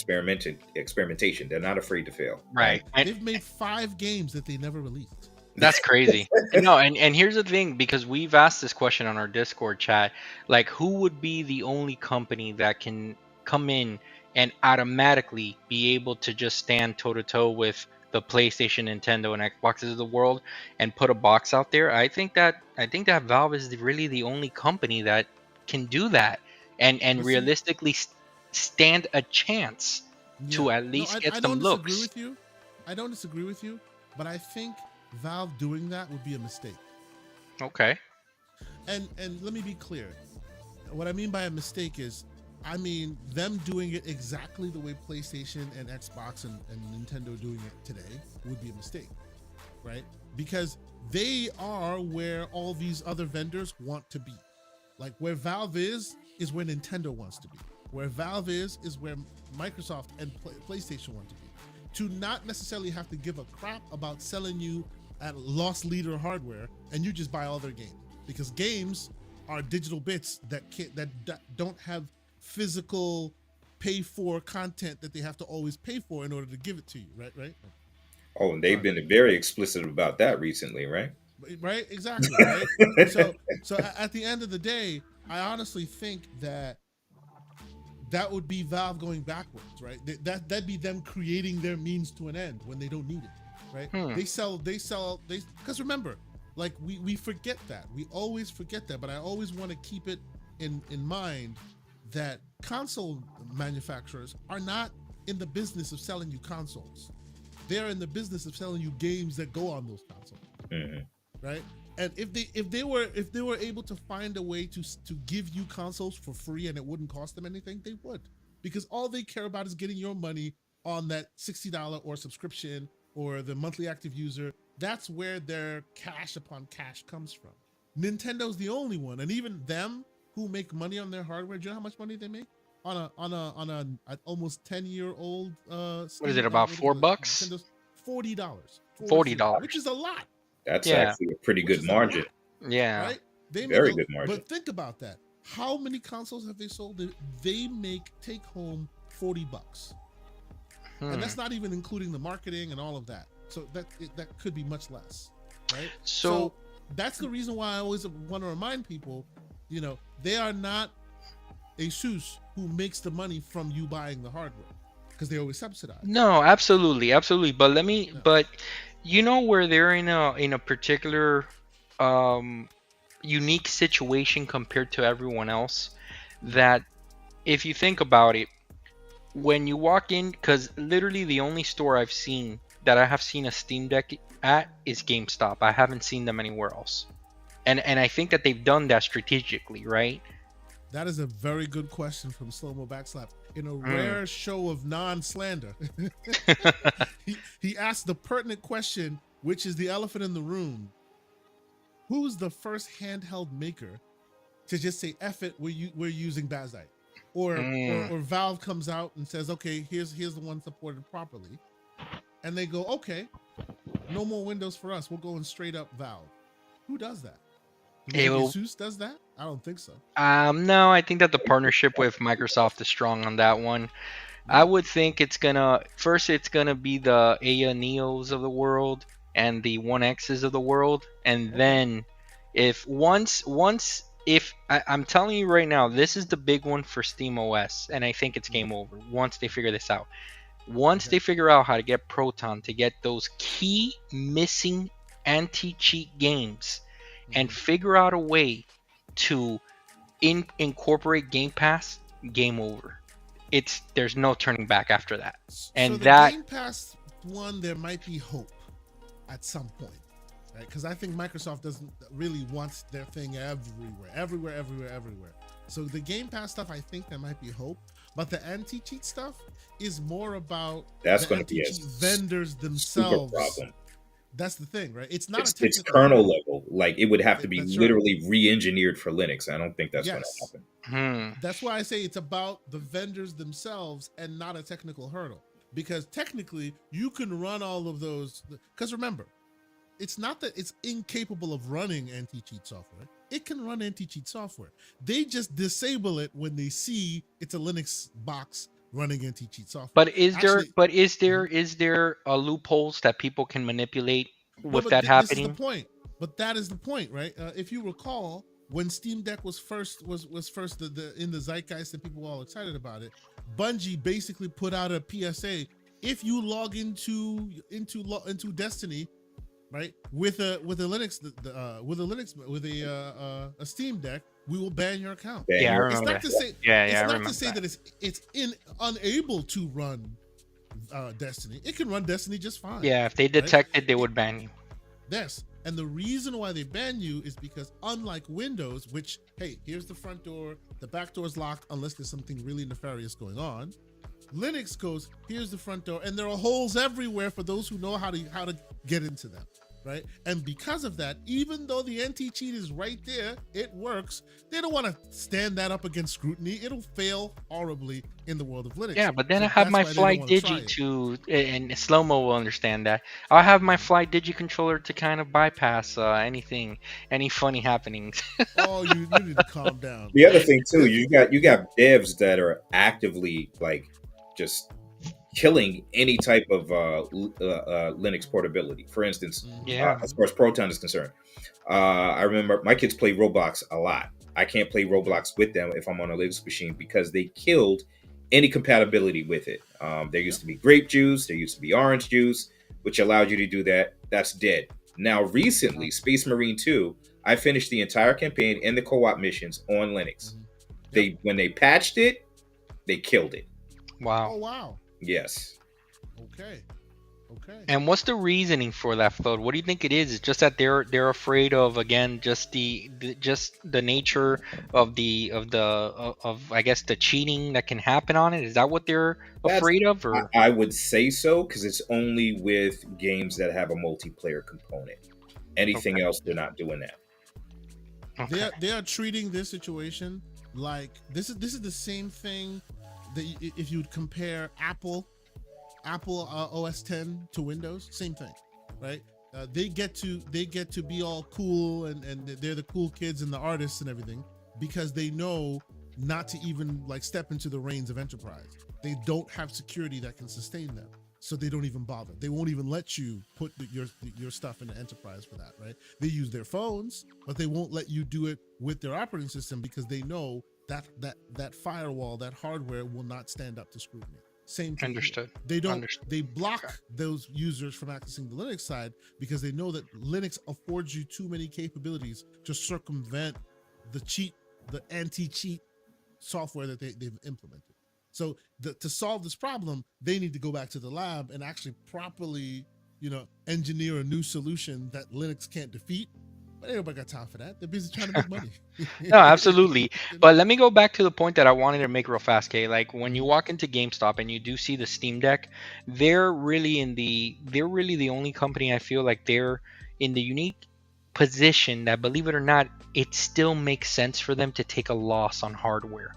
experimentation. They're not afraid to fail, right? Right. And they've made 5 games that they never released. that's crazy. And no, and here's the thing, because we've asked this question on our Discord chat, like who would be the only company that can come in and automatically be able to just stand toe to toe with the PlayStation, Nintendo, and Xboxes of the world and put a box out there? I think that Valve is really the only company that can do that and But see, realistically stand a chance yeah, to at no, least I get some don't disagree looks. with you. I don't disagree with you, but I think Valve doing that would be a mistake. Okay. And let me be clear. What I mean by a mistake is, I mean them doing it exactly the way PlayStation and Xbox and Nintendo doing it today would be a mistake, right? Because they are where all these other vendors want to be. Like where Valve is where Nintendo wants to be. Where Valve is where Microsoft and PlayStation want to be. To not necessarily have to give a crap about selling you at loss leader hardware, and you just buy all their games because games are digital bits that don't have physical pay for content that they have to always pay for in order to give it to you. Right. Oh, and they've Sorry. been very explicit about that recently, right? Right. Exactly. Right. So at the end of the day, I honestly think that would be Valve going backwards, right? That'd be them creating their means to an end when they don't need it, right? Hmm. They because remember, like we forget that. We always forget that, but I always want to keep it in mind that console manufacturers are not in the business of selling you consoles. They're in the business of selling you games that go on those consoles, Mhm. right? And if they were able to find a way to give you consoles for free and it wouldn't cost them anything, they would, because all they care about is getting your money on that $60 or subscription or the monthly active user. That's where their cash upon cash comes from. Nintendo's the only one, and even them who make money on their hardware. Do you know how much money they make? an almost 10-year-old What is it? Steam About what do you call it, $4? Nintendo's $40, Forty 40, which dollars. is a lot, That's Yeah, actually a pretty which good is a margin. lot, yeah. right? They make Very a good margin. but think about that. How many consoles have they sold? They make take home $40, and Hmm. that's not even including the marketing and all of that. So that could be much less, right? So So that's the reason why I always want to remind people, they are not Asus who makes the money from you buying the hardware, because they always subsidize. no, absolutely, absolutely. But Yeah. but where they're in a particular um unique situation compared to everyone else, Mm. that if you think about it, when you walk in, because literally the only store I've seen that I have seen a Steam Deck at is GameStop. I haven't seen them anywhere else. And I think that they've done that strategically, right? That is a very good question from Slow Mo Backslap. In a Mm. rare show of non-slander, he asked the pertinent question, which is the elephant in the room. Who's the first handheld maker to just say "F it"? We're using Bazite, Mm. or Valve comes out and says, "Okay, here's the one supported properly," and they go, "Okay, no more Windows for us. We're going straight up Valve." Who does that? Do you It think will, Asus does that? I don't think so. no, I think that the partnership with Microsoft is strong on that one. I Yeah. would think it's gonna be the Aya Neos of the world and the One X's of the world, and Okay. then if once if I'm telling you right now, this is the big one for Steam OS, and I think it's Mm-hmm. game over once they figure this out. Once Okay. they figure out how to get Proton to get those key missing anti-cheat games, and Mm-hmm. figure out a way to incorporate Game Pass, game over. It's There's no turning back after that. So And the that Game Pass one, there might be hope at some point, right? Because I think Microsoft doesn't really wants their thing everywhere, everywhere, everywhere, everywhere. So the Game Pass stuff, I think there might be hope, but the anti-cheat stuff is more about That's the going to be a anti-cheat vendors super themselves. problem. That's the thing, right? It's not a It's technical kernel hurdle. level. Like it would have to be That's right. literally re-engineered for Linux. I don't think that's going to Yes. happen. hmm, That's why I say it's about the vendors themselves and not a technical hurdle. Because technically, you can run all of those. Because remember, it's not that it's incapable of running anti-cheat software. It can run anti-cheat software. They just disable it when they see it's a Linux box running anti-cheat software. Actually, mhm. is there a loopholes that people can manipulate No, with but that this is the happening? point. But that is the point, right? If you recall, when Steam Deck was first in the zeitgeist and people were all excited about it, Bungie basically put out a PSA: if you log into Destiny, right, with a Linux with a Steam Deck, we will ban your account. Ban Yeah, I your It's remember not that. to say Yeah, it's I not to remember say that. that it's unable to run Destiny. It can run Destiny just fine, Yeah, if they right? detect it, they It, would ban you. Yes. And the reason why they ban you is because, unlike Windows, which, hey, here's the front door, the back door is locked unless there's something really nefarious going on. Linux goes, here's the front door, and there are holes everywhere for those who know how to get into them, right? And because of that, even though the anti-cheat is right there, it works. They don't want to stand that up against scrutiny. It'll fail horribly in the world of Linux. Yeah, but then I So have that's my why they don't Fly want to try Digi it. to, and Slow Mo will understand that. I'll have my Mhm. Fly Digi controller to kind of bypass any funny happenings. Oh, you need to calm down. The other thing too, you got devs that are actively like just killing any type of Linux portability. For instance, Mm-hmm, Yeah. as mm-hmm. far as Proton is concerned, I remember my kids play Roblox a lot. I can't play Okay. Roblox with them if I'm on a Linux machine because they killed any compatibility with it. There used Yep. to be grape juice, there used to be orange juice, which allowed you to do that. That's dead. Now, recently, Space Marine 2, I finished the entire campaign and the co-op missions on Linux. Mm-hmm. Yep. They when they patched it, they killed it. Wow. Oh wow. Yes. Okay. Okay. And what's the reasoning for that, Float? What do you think it is? It's just that they're afraid of, again, just just the nature of I guess the cheating that can happen on it. Is that what they're That's afraid of, or I would say so because it's only with games that have a multiplayer component. Anything okay, else, they're Yep. not doing that. okay, They are treating this situation like this is the same thing if you'd compare Apple OS 10 to Windows, same thing, right? They get to be all cool and they're the cool kids and the artists and everything because they know not to even like step into the reins of enterprise. They don't have security that can sustain them, so they don't even bother. They won't even let you put your stuff into enterprise for that, right? They use their phones, but they won't let you do it with their operating system because they know that firewall, that hardware will not stand up to scrutiny. Same thing here. Understood. They don't. Understood. They block those users from accessing the Linux side because they know that Linux affords you too many capabilities to circumvent the anti-cheat software that they've implemented. So to solve this problem, they need to go back to the lab and actually properly, engineer a new solution that Linux can't defeat. But ain't nobody got time for that. They're busy trying to make money. No, absolutely. But let me go back to the point that I wanted to make real fast, Kay. Like when you walk into GameStop and you do see the Steam Deck, they're really the only company I feel like they're in the unique position that, believe it or not, it still makes sense for them to take a loss on hardware.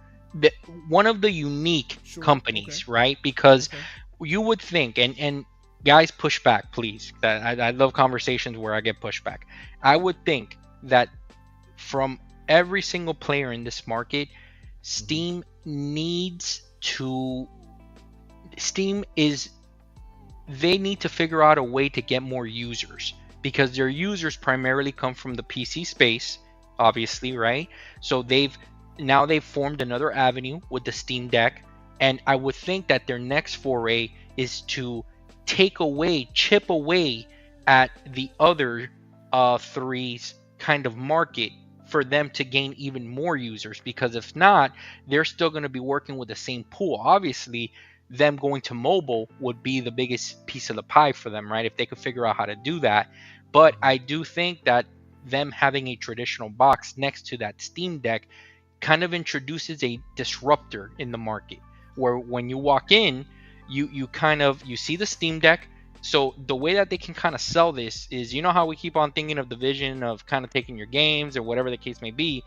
One of the unique Sure, companies, okay. right? Because Okay. you would think, and guys, push back, please. I love conversations where I get pushback. I would think that from every single player in this market, Steam needs to. Steam is. They need to figure out a way to get more users because their users primarily come from the PC space, obviously, right? So they've formed another avenue with the Steam Deck, and I would think that their next foray is to chip away at the other three's kind of market for them to gain even more users, because if not, they're still going to be working with the same pool. Obviously, them going to mobile would be the biggest piece of the pie for them, right? If they could figure out how to do that. But I do think that them having a traditional box next to that Steam Deck kind of introduces a disruptor in the market, where when you walk in, you see the Steam Deck. So the way that they can kind of sell this is, how we keep on thinking of the vision of kind of taking your games or whatever the case may be.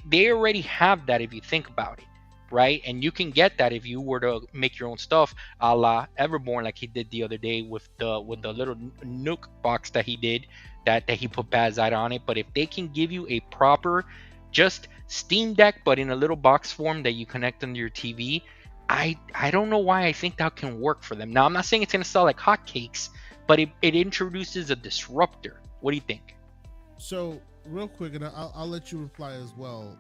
They already have that if you think about it, right? And you can get that if you were to make your own stuff, a la Everborn, like he did the other day with the little Nook box that he did, that he put Bad Side on it. But if they can give you a proper, just Steam Deck, but in a little box form that you connect under your TV, I don't know why I think that can work for them. Now, I'm not saying it's going to sell like hotcakes, but it introduces a disruptor. What do you think? So real quick, and I'll let you reply as well,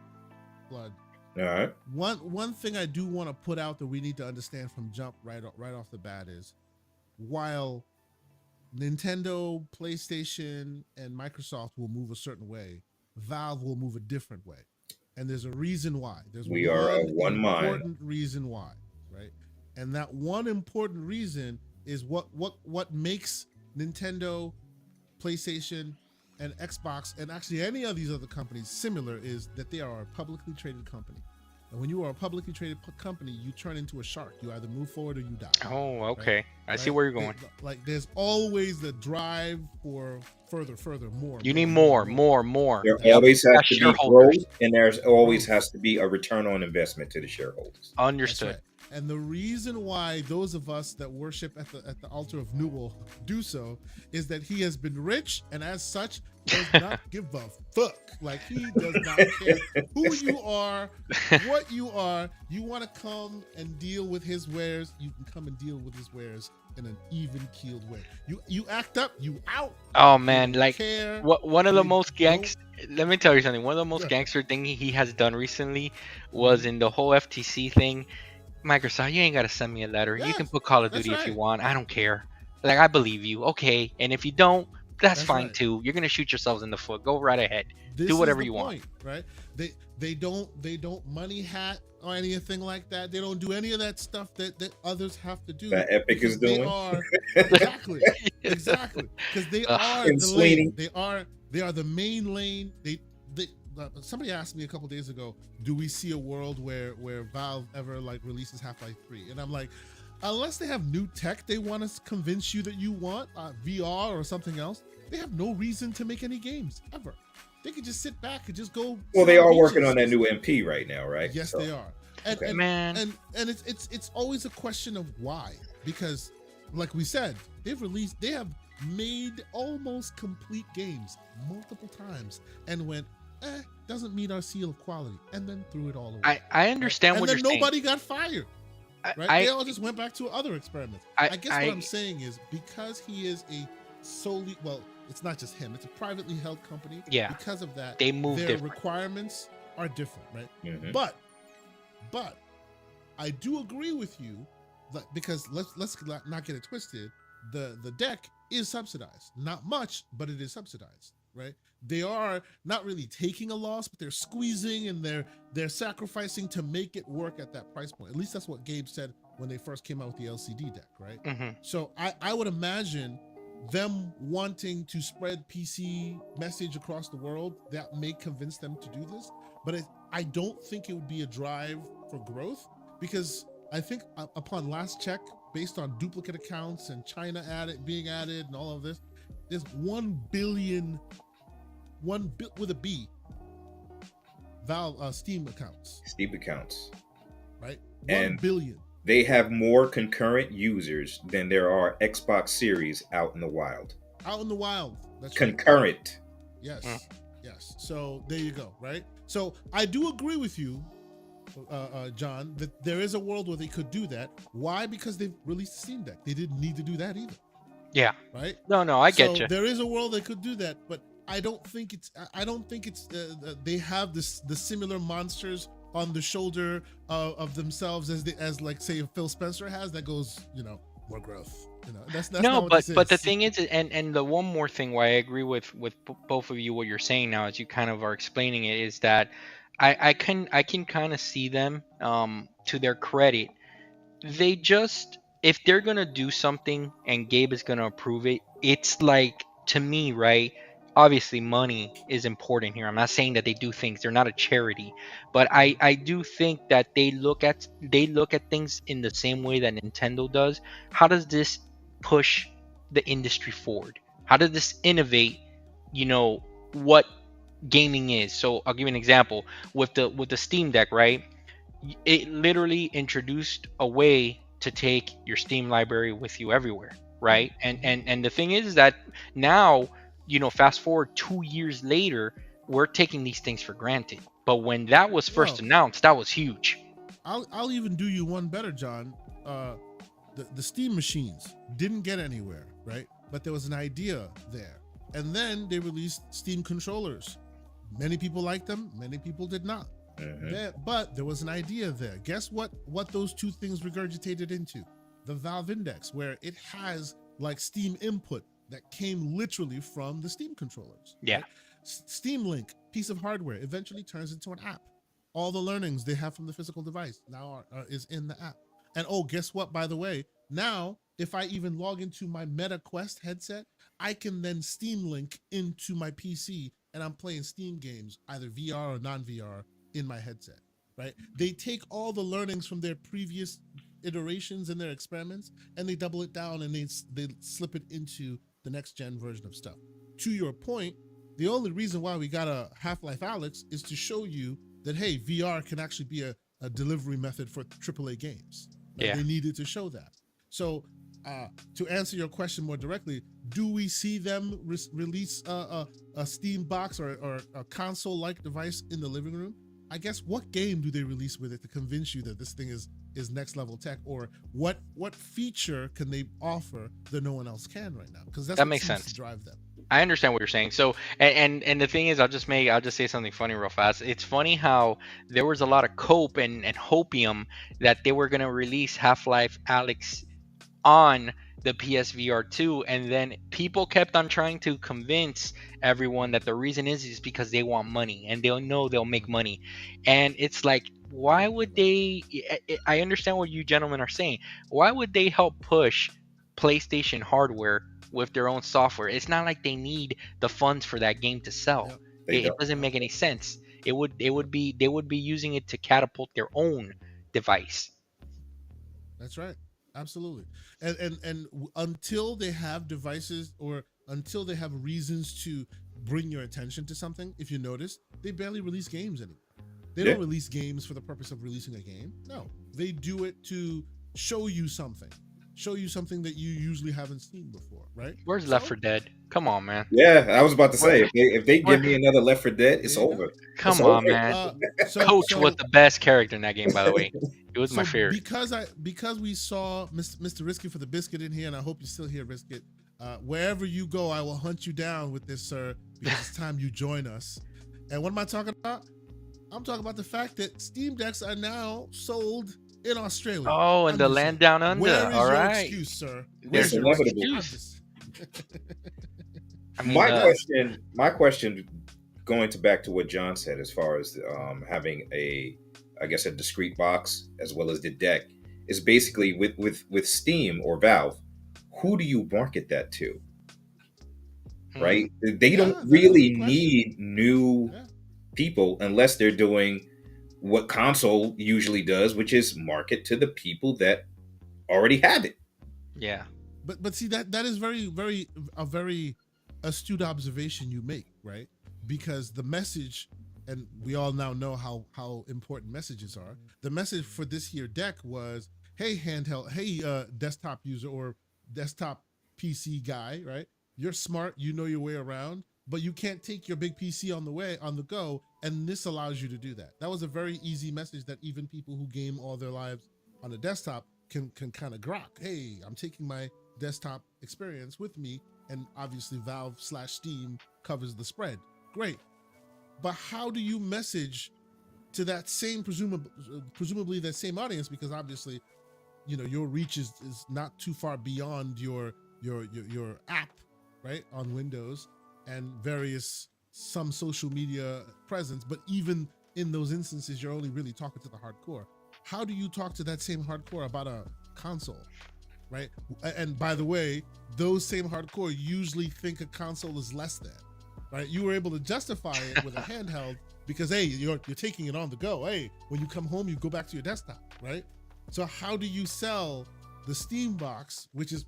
Blood. All right. One thing I do want to put out that we need to understand from jump right off the bat is, while Nintendo, PlayStation, and Microsoft will move a certain way, Valve will move a different way. And there's a reason why. There's We are of one mind. important reason why, right? And that one important reason is what makes Nintendo, PlayStation, and Xbox, and actually any of these other companies similar, is that they are a publicly traded company. And when you are a publicly traded company, you turn into a shark. You either move forward or you die. Oh, okay. Right? I see where you're going. There's always the drive for further, more. You need more. There Yep. always has That's to be shareholders. growth, and there's always has to be a return on investment to the shareholders. Understood. That's right. And the reason why those of us that worship at the altar of Newell do so is that he has been rich, and as such does not give a fuck. Like, he does not care who you are, what you are. You want to come and deal with his wares, you can come and deal with his wares in an even keeled way. You act up, you out. Oh man, like Care. one of the most don't- gangster. Let me tell you something. One of the most gangster thing he has done recently was in the whole FTC thing. Microsoft, you ain't gotta send me a letter. You can Yes, put Call of that's Duty if you right. want. I don't care. Like, I believe you. Okay, and if you don't, that's fine right. too. You're gonna shoot yourselves in the foot. Go right ahead. This Do is whatever the you point, right? They don't money hat or anything like that. They don't do any of that stuff that others have to do. That Epic is because they doing. are exactly because they are And the Sweeney. lane. They are the main lane. They somebody asked me a couple days ago, do we see a world where Valve ever like releases Half-Life 3? And I'm like, unless they have new tech they want to convince you that you want, VR or something else, they have no reason to make any games ever. They could just sit back and just go. Well, sit they on are working beaches. on that new MP right now, right? Yes, So, they are. and Okay. and Man, and it's always a question of why, because like we said, they have made almost complete games multiple times and went, doesn't meet our seal of quality, and then threw it all away, I right? understand And what you're then saying. nobody got fired, I right? They I all just went back to other experiments. I, I guess what I I'm saying is, because he is a solely, well, it's not just him, it's a privately held company. yeah, Because of that, they move their different. requirements are different, right? Hmm. But I do agree with you that, because let's not get it twisted. The deck is subsidized, not much, but it is subsidized, right? They are not really taking a loss, but they're squeezing and they're sacrificing to make it work at that price point. At least that's what Gabe said when they first came out with the LCD deck, right? Hmm. So I would imagine them wanting to spread PC message across the world, that may convince them to do this, but I don't think it would be a drive for growth, because I think, upon last check, based on duplicate accounts and China being added and all of this, there's 1 billion, with a B, Valve Steam accounts, Steep accounts, right? One and billion they have more concurrent users than there are Xbox Series out in the wild. out in the wild. That's right. Concurrent. Yes, yes. So there you go, right? So I do agree with you, John, that there is a world where they could do that. Why? Because they've released the Steam Deck. They didn't need to do that either, Yeah. right? No, I get So you. there is a world that could do that, but I don't think it's. I don't think it's. They have the similar monsters on the shoulder of themselves as like, say, Phil Spencer has, that goes, more growth. That's No, not what this but the is. thing is, and the one more thing why I agree with both of you, what you're saying now, as you kind of are explaining it, is that I can kind of see them, to their credit, they just, if they're gonna do something and Gabe is gonna approve it, it's like, to me, right? Obviously, money is important here. I'm not saying that they do things. They're not a charity, but I do think that they look at things in the same way that Nintendo does. How does this push the industry forward? How does this innovate? What gaming is. So I'll give you an example with the Steam Deck, right? It literally introduced a way to take your Steam library with you everywhere, right? And Mm-hmm. and and the thing is that now, fast forward 2 years later, we're taking these things for granted. But when that was first Well, announced, that was huge. I'll even do you one better, John. Uh, the Steam machines didn't get anywhere, right? But there was an idea there, and then they released Steam controllers. Many people liked them. Many people did not. Hmm. But there was an idea there. Guess what? What those two things regurgitated into? The Valve Index, where it has like Steam input that came literally from the Steam controllers, Yeah. right? Steam Link, piece of hardware, eventually turns into an app. All the learnings they have from the physical device now is in the app. And oh, guess what? By the way, now if I even log into my Meta Quest headset, I can then Steam Link into my PC, and I'm playing Steam games, either VR or non VR, in my headset, right? They take all the learnings from their previous iterations and their experiments, and they double it down, and they slip it into the next gen version of stuff. To your point, the only reason why we got a Half-Life Alex is to show you that, hey, VR can actually be a delivery method for AAA games, right? Yeah. They needed to show that. So, to answer your question more directly, do we see them release a Steam box or a console-like device in the living room? I guess, what game do they release with it to convince you that this thing is next level tech, or what feature can they offer that no one else can right now? Because that's That what makes seems to sense. drive them. I understand what you're saying. So, and the thing is, I'll just say something funny real fast. It's funny how there was a lot of cope and hopium that they were gonna release Half-Life Alex on the PSVR 2, and then people kept on trying to convince everyone that the reason is because they want money and they'll know they'll make money. And it's like, why would they? I understand what you gentlemen are saying. Why would they help push PlayStation hardware with their own software? It's not like they need the funds for that game to sell. Yep. They It don't. doesn't Yep. make any sense. It would be they would be using it to catapult their own device. That's right. Absolutely. And until they have devices, or until they have reasons to bring your attention to something, if you notice, they barely release games anymore. They Yeah. don't release games for the purpose of releasing a game. No, they do it to show you something that you usually haven't seen before, right? Where's Left So 4 Dead? Come on, man. Yeah, I was about to Where, say if they where? give me another Left 4 Dead, there it's you go. over. It's Come on, over. man. Uh, so Coach was so the best character in that game, by the way. He was my so favorite. because we saw Mr. Risky for the Biscuit in here, and I hope you still hear Biscuit. Wherever you go, I will hunt you down with this, sir, because it's time you join us. And what am I talking about? I'm talking about the fact that Steam Decks are now sold in Australia. Oh, and I'm the just land saying. down under. Where is All your right. excuse, sir? There's Where's It's your no inevitable. I'm excuse. just- I mean, My Yes. question, going to back to what John said, as far as having I guess, a discrete box as well as the deck, is basically with Steam or Valve, who do you market that to? Right? They don't Yeah, that is a really good question. need new Yeah. people unless they're doing what console usually does, which is market to the people that already have it. yeah. But see that is very astute observation you make, right? Because the message, and we all now know how important messages are. The message for this here deck was, hey handheld, hey desktop user or desktop PC guy, right? You're smart, you know your way around, but you can't take your big PC on the go, and this allows you to do that. That was a very easy message that even people who game all their lives on a desktop can kind of grok. Hey, I'm taking my desktop experience with me, and obviously Valve/Steam covers the spread. Great, but how do you message to that same presumably that same audience? Because obviously, your reach is not too far beyond your app, right, on Windows and various some social media presence. But even in those instances, you're only really talking to the hardcore. How do you talk to that same hardcore about a console, right? And by the way, those same hardcore usually think a console is less than, right? You were able to justify it with a handheld because hey, you're taking it on the go. Hey, when you come home, you go back to your desktop, right? So how do you sell the Steam box, which is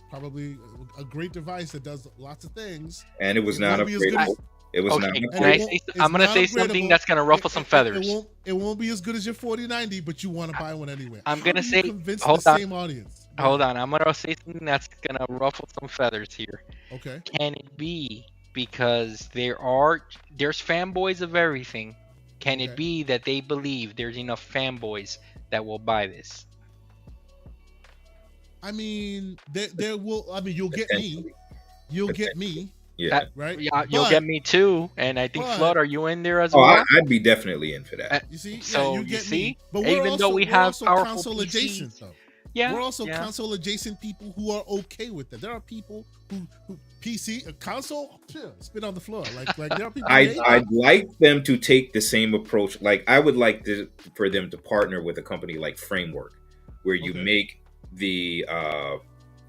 probably a great device that does lots of things? And it was It not won't be as good upgradable. as It was not Okay, and can it I upgradable. won't. say? It's I'm gonna not say something upgradable. that's gonna ruffle some feathers. It won't be as good as your 4090, but you want to buy one anyway. I'm How gonna do you say, convince the hold on, same audience? Go hold ahead. on. I'm gonna say something that's gonna ruffle some feathers here. Okay. Can it be because there's fanboys of everything? Can it Okay. be that they believe there's enough fanboys that will buy this? I mean, there will. I mean, you'll get me. Potentially. You'll get Potentially. me, Yeah. That right? Yeah, you'll But get me too, and I think but Flood, are you in there as Oh, well? I'd be definitely in for that. Uh, you see, yeah, so you you get me. see, But even though we we're have also powerful console adjacent PCs, though. yeah, We're also yeah, console adjacent people who are okay with that. There are people who PC a console spit on the floor. Like there are people who I'd, hate that. I'd like them to take the same approach. Like I would like for them to partner with a company like Framework, where you Okay. make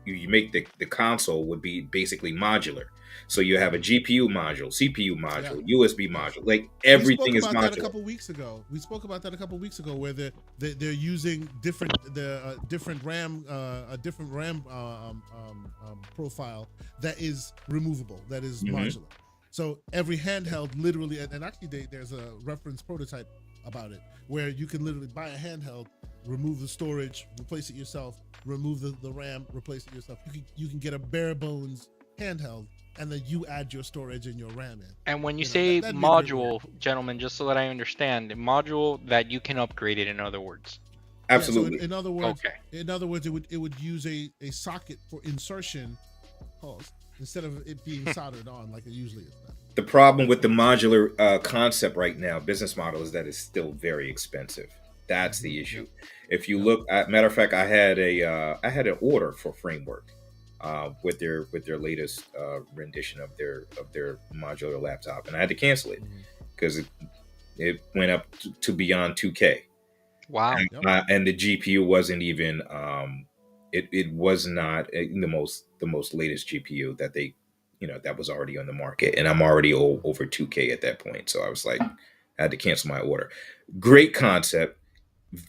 you make the console would be basically modular. So you have a GPU module, CPU Yeah. module, USB Yes. module. Like We spoke everything is about that a modular. couple weeks ago. We spoke about that a couple weeks ago, where they're using different RAM a different RAM profile that is removable, that is Mhm. modular. So every handheld literally, and actually there's a reference prototype about it where you can literally buy a handheld, remove the storage, replace it yourself, remove the RAM, replace it yourself. You can get a bare bones handheld, and then you add your storage and your RAM in. and when you That, say that'd be a great way. module, gentlemen, just so that I understand, the module that you can upgrade it. In other words, Yeah. So Absolutely. in other words, okay, it would use a socket for insertion, pause, instead of it being soldered on like it usually is. The problem with the modular concept right now, business model, is that it's still very expensive. That's the issue. Yep. If you Yep. look at, matter of fact, I had an order for Framework with their latest rendition of their modular laptop, and I had to cancel it Mhm. because it went up to beyond 2K, wow, and the GPU wasn't even it was not the most latest GPU that they that was already on the market, and I'm already over 2K at that point, so I was like, I had to cancel my order. Great concept,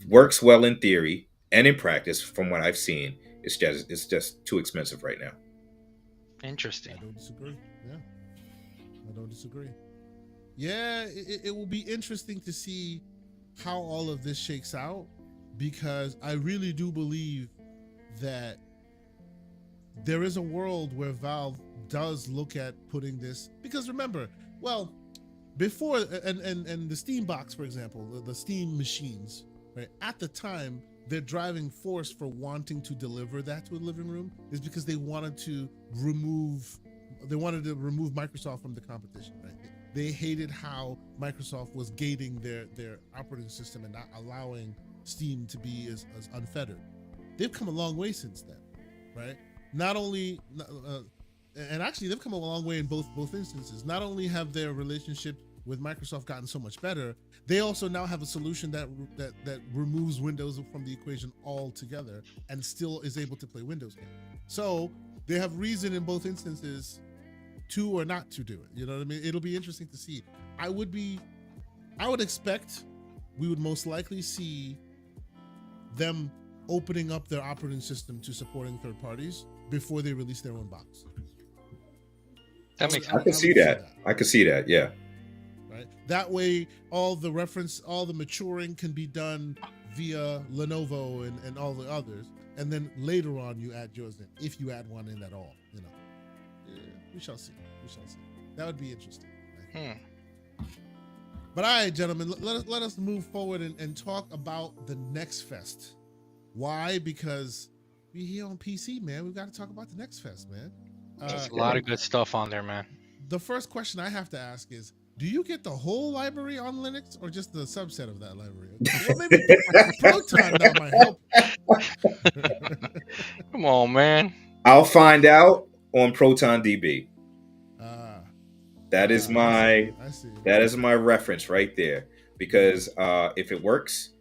works well in theory and in practice from what I've seen. It's just too expensive right now. interesting. I don't disagree. Yeah, I don't disagree. Yeah, it will be interesting to see how all of this shakes out, because I really do believe that there is a world where Valve does look at putting this, because remember, well, before, and the Steam box, for example, the Steam machines, right? At the time, their driving force for wanting to deliver that to a living room is because they wanted to remove Microsoft from the competition, right? They hated how Microsoft was gating their operating system and not allowing Steam to be as unfettered. They've come a long way since then, right? Not only, and actually they've come a long way in both instances. Not only have their relationship with Microsoft gotten so much better, they also now have a solution that removes Windows from the equation altogether and still is able to play Windows games. So they have reason in both instances to or not to do it. You know what I mean? It'll be interesting to see. I would expect we would most likely see them opening up their operating system to supporting third parties before they release their own box. That makes I can see that. I can see that. Yeah. Right. That way, all the maturing can be done via Lenovo and all the others, and then later on you add yours in, if you add one in at all. You know, we shall see. We shall see. That would be interesting. Right? But all right, gentlemen, let us move forward and talk about the Next Fest. Why? Because we here on PC, man. We've got to talk about the Next Fest, man. There's a lot of good stuff on there, man. The first question I have to ask is, do you get the whole library on Linux or just the subset of that library? Well, maybe Proton that might help. Come on, man. I'll find out on Proton DB. That is my I see. That is my reference right there. Because if it works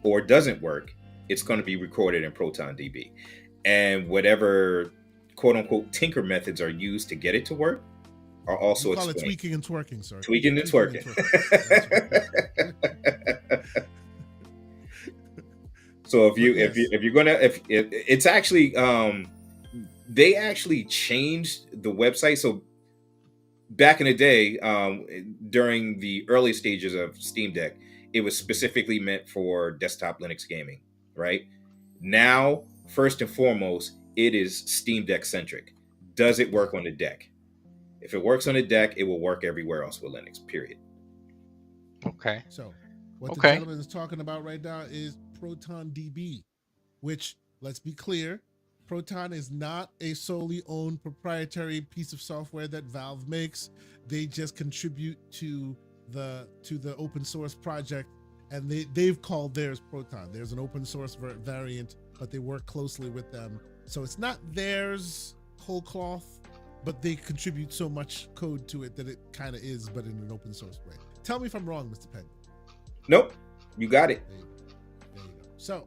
or doesn't work, it's going to be recorded in Proton DB. And whatever quote unquote tinker methods are used to get it to work are also You call explained. it tweaking and twerking, sir. Tweaking and twerking. So if you're gonna if it's actually they actually changed the website. So back in the day, during the early stages of Steam Deck, it was specifically meant for desktop Linux gaming. Right now, first and foremost, it is Steam Deck centric. Does it work on the deck? If it works on the deck, it will work everywhere else with Linux, period. Okay. So what the gentleman is talking about right now is Proton DB, which, let's be clear, Proton is not a solely owned proprietary piece of software that Valve makes. They just contribute to the open source project, and they've called theirs Proton. There's an open source variant, but they work closely with them. So it's not theirs whole cloth, but they contribute so much code to it that it kind of is, but in an open source way. Tell me if I'm wrong, Mr. Penn. Nope, you got it. There you go.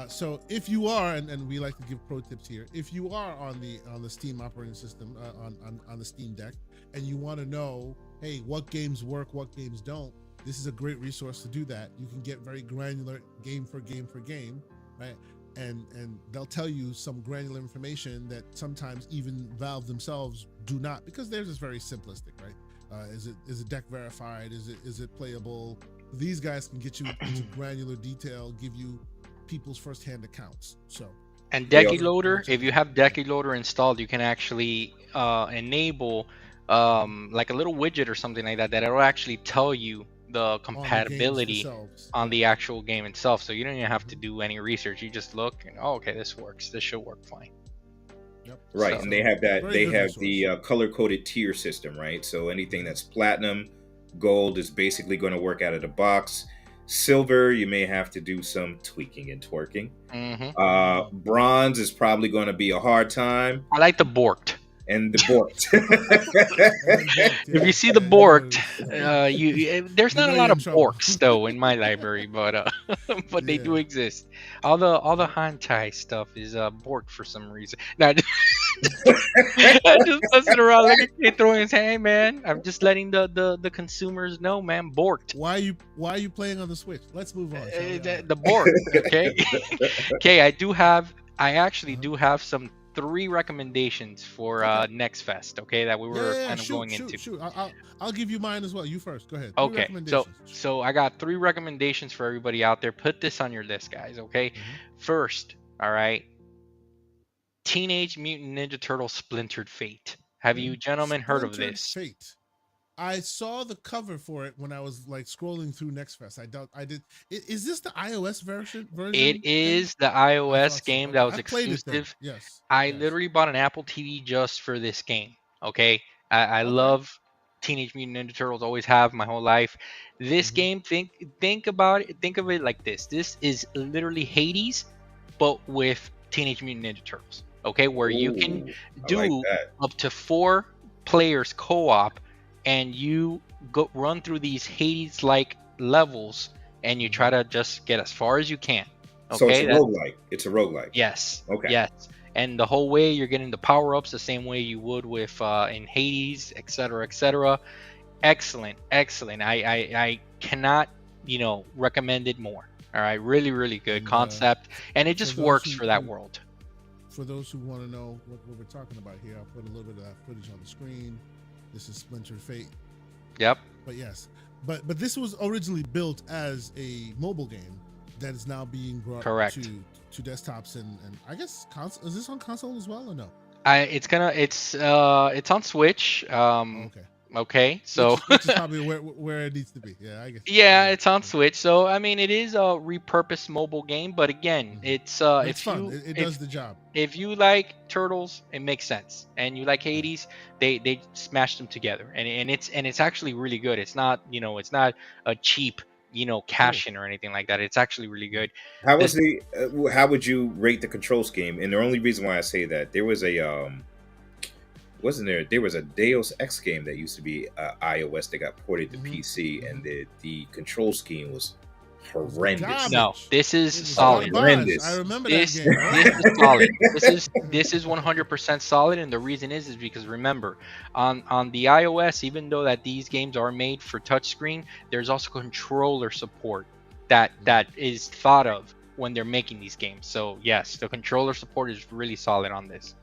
So if you are, and we like to give pro tips here, if you are on the Steam operating system, on the Steam Deck, and you want to know, hey, what games work, what games don't, this is a great resource to do that. You can get very granular game for game, right? And they'll tell you some granular information that sometimes even Valve themselves do not, because theirs is very simplistic, right? Is it deck verified? Is it playable? These guys can get you into granular detail, give you people's firsthand accounts. So, and Decky Loader, if you have Decky Loader installed, you can actually enable like a little widget or something like that it'll actually tell you the compatibility on the actual game itself. So you don't even have to do any research. You just look and okay, this works. This should work fine. Yep. Right, So, and they have that. They have resource. the color-coded tier system, right? So anything that's platinum, gold is basically going to work out of the box. Silver, you may have to do some tweaking and twerking. Mm-hmm. Bronze is probably going to be a hard time. I like the borked. And the borked. If you see the borked, there's not a lot of borks though in my library, but they do exist. All the hentai stuff is borked for some reason. Now, I'm just messing around like a kid throwing his hand, man. I'm just letting the consumers know, man. Borked. Why are you playing on the Switch? Let's move on. The bork. Okay. Okay. I actually do have some 3 recommendations for Okay. next fest. Okay, that we were kind of going into. Shoot. I'll give you mine as well. You first. Go ahead. 3 Okay, so recommendations. so I got 3 recommendations for everybody out there. Put this on your list, guys. Okay, Mhm. first, all right, Teenage Mutant Ninja Turtles Splintered Fate. Have you gentlemen heard of Splintered this? Fate. I saw the cover for it when I was like scrolling through Next Fest. I doubt I did. Is this the iOS It version thing? is the I iOS thought so. game that Okay, was I played it then. exclusive. Yes, I yes. literally bought an Apple TV just for this game. Okay, I Okay. love Teenage Mutant Ninja Turtles. Always have my whole life. This Hmm. game, think about it. Think of it like this. This is literally Hades, but with Teenage Mutant Ninja Turtles. Okay, where you can Ooh, I like do that. up to 4 players co-op, and you go run through these Hades-like levels, and you try Hmm. to just get as far as you can. So it's a Okay, that's roguelike. It's a roguelike. yes, Okay. yes. And the whole way you're getting the power ups the same way you would with in Hades, etc., etc. Excellent, excellent. I cannot recommend it more. All right, really, really good And concept, and it for just those works for that world. for those who want to know what we're talking about here, I'll put a little bit of that footage on the screen. This is Splintered Fate. Yep, But yes, but this was originally built as a mobile game that is now being brought correct. to desktops and I guess console. Is this on console as well or no? It's on Switch. Oh, okay, Okay, so which is probably where it needs to be. Yeah, I guess. yeah, Yeah, it's on Switch. So I mean, it is a repurposed mobile game, but again, hmm it's but it's if fun. you It does the job. if you like turtles, it makes sense, and you like Yeah. Hades, they smashed them together, and it's actually really good. It's not it's not a cheap Cool. cash in or anything like that. It's actually really Yeah. good. How was This the? How would you rate the control scheme? And the only reason why I say that there was a wasn't there? There was a Deus Ex game that used to be iOS that got ported to Hmm. PC, Hmm. and the control scheme was It was horrendous. no, garbage. this is It was solid. garbage. I Horrendous. remember that This game. this Okay. is solid. This is 100% solid, and the reason is because remember, on the iOS, even though that these games are made for touchscreen, there's also controller support that is thought of when they're making these games. So yes, the controller support is really solid on this,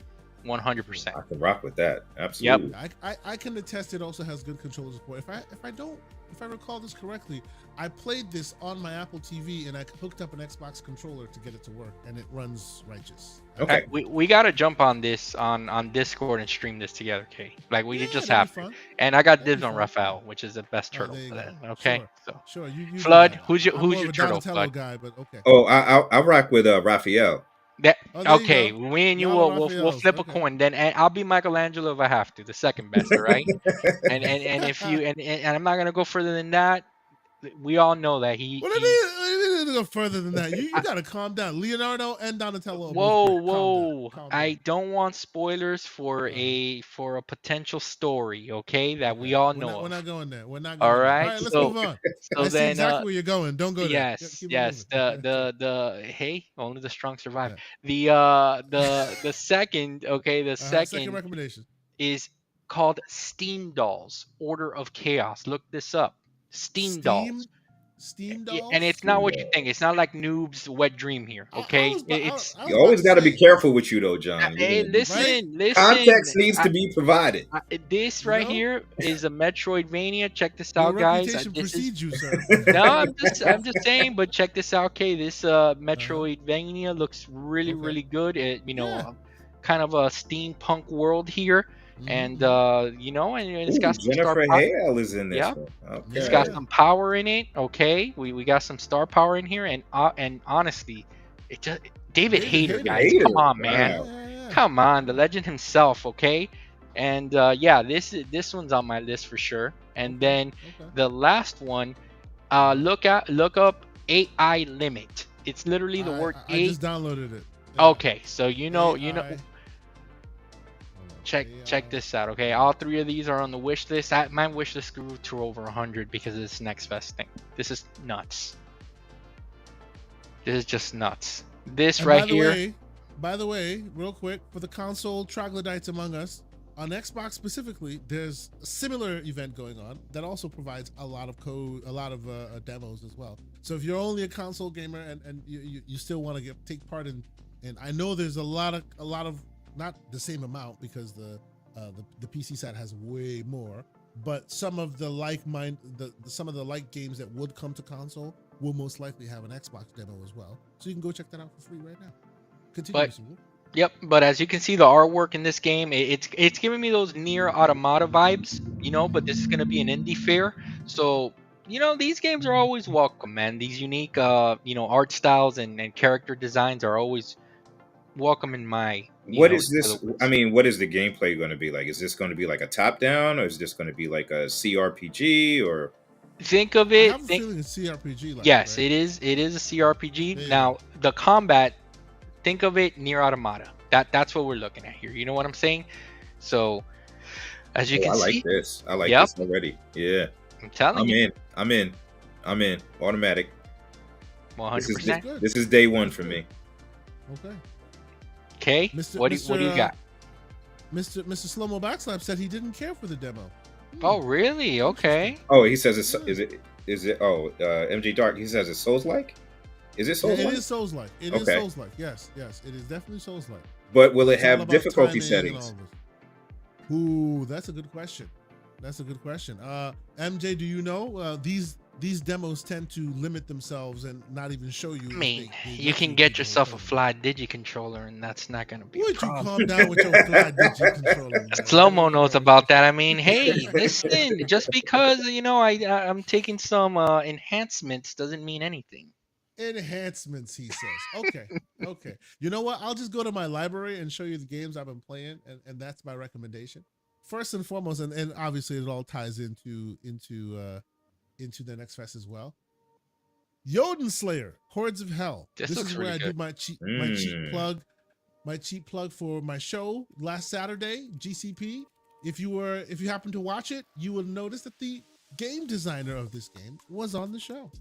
Cool. 100%. I can rock with that. Yep. Absolutely. I can attest it also has good controller support. If I recall this correctly, I played this on my Apple TV and I hooked up an Xbox controller to get it to work, and it runs righteous. Okay. We gotta jump on this on Discord and stream this together, Katie. Like we Yeah, just that'd be have to. fun. And I got That'd be dibs on fun. Raphael, which is the best Oh, turtle there you for go. that. Okay, Sure, so sure. You do Flood, that. who's I'm more your of a turtle, Donatello Flood? guy, but okay. Oh, I rock with Raphael. That Oh, there you okay? go. Me and you Y'all are will Raphaels. flip a Okay. coin. Then and I'll be Michelangelo if I have to, the second best. All right. And if you and I'm not gonna go further than that. We all know that What do he. you need to go further than that? You I, got to calm down. Leonardo and Donatello are both whoa, great. Calm down. whoa! Calm down. I don't want spoilers for Uh-huh. a potential story. Okay, that we Okay. all We're know not we're of. not going there. We're not All going there. All right. right, let's So move on. so I see then exactly where you're going. Don't go there. yes, Keep it yes, moving. Okay. the hey, only the strong survive. Yeah. The second, okay, the Second second recommendation. is called Steam Dolls, Order of Chaos. Look this up. Steam Dolls. Steam Steam And dolls. it's not what you Yeah. think. It's not like Noob's wet dream here, I okay? was It's I You was about always to got to be say, careful with you, though, John. You're hey, gonna be right? listen. context needs to be provided. This You right know, here is a Metroidvania. Check this your out, guys. reputation This is precedes you, sir. no, I'm just saying, but check this out, okay? This Uh-huh. Metroidvania looks really Okay. really good. Yeah. Kind of a steampunk world here, and Mm-hmm. and it's Ooh, got some Jennifer Hale is in this yeah, one. it's Yeah, Okay. got yeah. some power in it. Okay, we got some star power in here, and honestly, it just David David Hayter, Hayter. guys, Hater. come on, man, Yeah, Wow. yeah, yeah. come on, the legend himself. Okay, and yeah, this one's on my list for sure. And Okay. then Okay. the last one, Uh-huh. look up AI limit. It's literally the word I A. just downloaded it. Yeah. Okay, so AI. Hold on. check AI. this out. Okay, all 3 of these are on the wish list. My wish list grew to over 100 because of this next fest thing. This is nuts. This is just nuts. This And right here. by the way, real quick, for the console troglodytes among us, on Xbox specifically, there's a similar event going on that also provides a lot of code, a lot of demos as well. So if you're only a console gamer and you still want to take part in, and I know there's a lot of not the same amount because the PC side has way more, but some of the some of the like games that would come to console will most likely have an Xbox demo as well. So you can go check that out for free right now. Continue, But Mr. Wu. yep, but as you can see, the artwork in this game, it's giving me those near Automata vibes, but this is gonna be an indie fare, so these games are always welcome, man. These unique art styles and character designs are always welcome in my What neck is of the this? I woods. mean, what is the gameplay going to be like? Is this going to be like a top down, or is this going to be like a CRPG, or Think of I it, have a think feeling it's CRPG like, yes, right? it is a CRPG. Yeah. Now the combat, think of it near Automata. That's what we're looking at here. You know what I'm saying? So as you oh, can I like see, this. I like yep, this already. Yeah, I'm telling I'm you, in. I'm in. I'm in. Automatic. This is Looks 100%. good. this is day one Looks for good. me. Okay. Okay, Mr. what do you got? Mr. Slow-Mo Backslap said he didn't care for the demo. Oh, really? Interesting. Okay. Oh, he says it's Yeah. is it oh MG Dark. He says it's Souls like. Is it Yeah, Souls it like? is Souls-like. It is Okay, Souls-like. Yes, yes, it is definitely Souls-like. but will it It's all have about difficulty timing and all settings? of this. Ooh, that's a good question. That's a good question. MJ, do you know these demos tend to limit themselves and not even show you? I If mean, they you let can you if get they don't yourself tell a you. fly digi controller, and that's not gonna be a Would you problem. calm down with your fly digi controller, man? Slow mo knows Lord. about that. I mean, hey, listen, just because I'm taking some enhancements doesn't mean anything. Enhancements, he says. Okay, okay. You know what? I'll just go to my library and show you the games I've been playing, and that's my recommendation. First and foremost, and obviously it all ties into the next fest as well. Jotun Slayer, Hordes of Hell. This This looks is where really I do good. Mm. my cheap plug for my show last Saturday, GCP. If you happen to watch it, you will notice that the game designer of this game was on the show.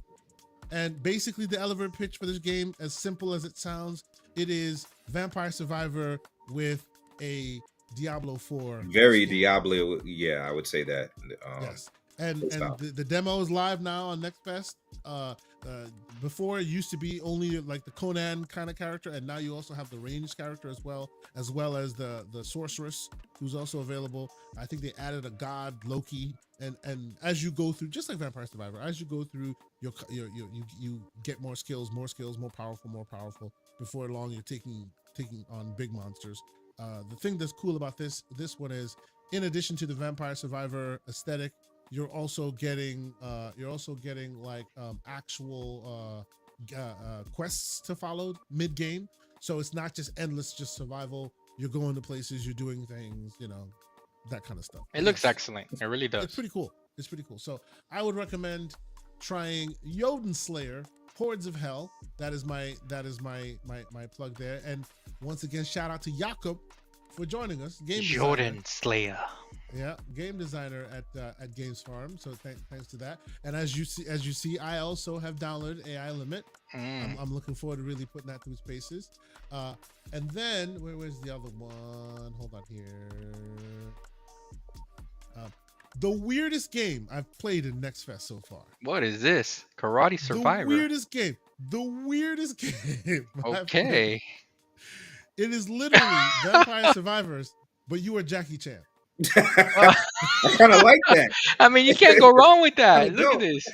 And basically, the elevator pitch for this game, as simple as it sounds, it is Vampire Survivor with a Diablo 4 Very skin. Diablo. Yeah, I would say that. Yes, and Good and style. the demo is live now on Next Fest. Before it used to be only like the Conan kind of character, and now you also have the ranged character as well as the sorceress who's also available. I think they added a god Loki, and as you go through, just like Vampire Survivor, as you go through you get more skills, more powerful. Before long, you're taking on big monsters. The thing that's cool about this one is, in addition to the Vampire Survivor aesthetic, you're also getting like actual quests to follow mid game. So it's not just endless, just survival. You're going to places, you're doing things, that kind of stuff. It But looks yes, excellent. It really it's does. pretty cool. It's pretty cool. So I would recommend trying Jotun Slayer, Hordes of Hell. That is my plug there. And once again, shout out to Jakob for joining us. Game designer. Jordan Slayer. Yeah, game designer at Games Farm. So thanks to that. And as you see, I also have downloaded AI Limit. I'm looking forward to really putting that through spaces. And then where's the other one? Hold on here. The weirdest game I've played in Next Fest so far. What is this? Karate Survivor. The weirdest game. The weirdest game. I've played. Okay. It is literally Vampire Survivors, but you are Jackie Chan. I kind of like that. I mean, you can't go wrong with I that. Look at don't. this.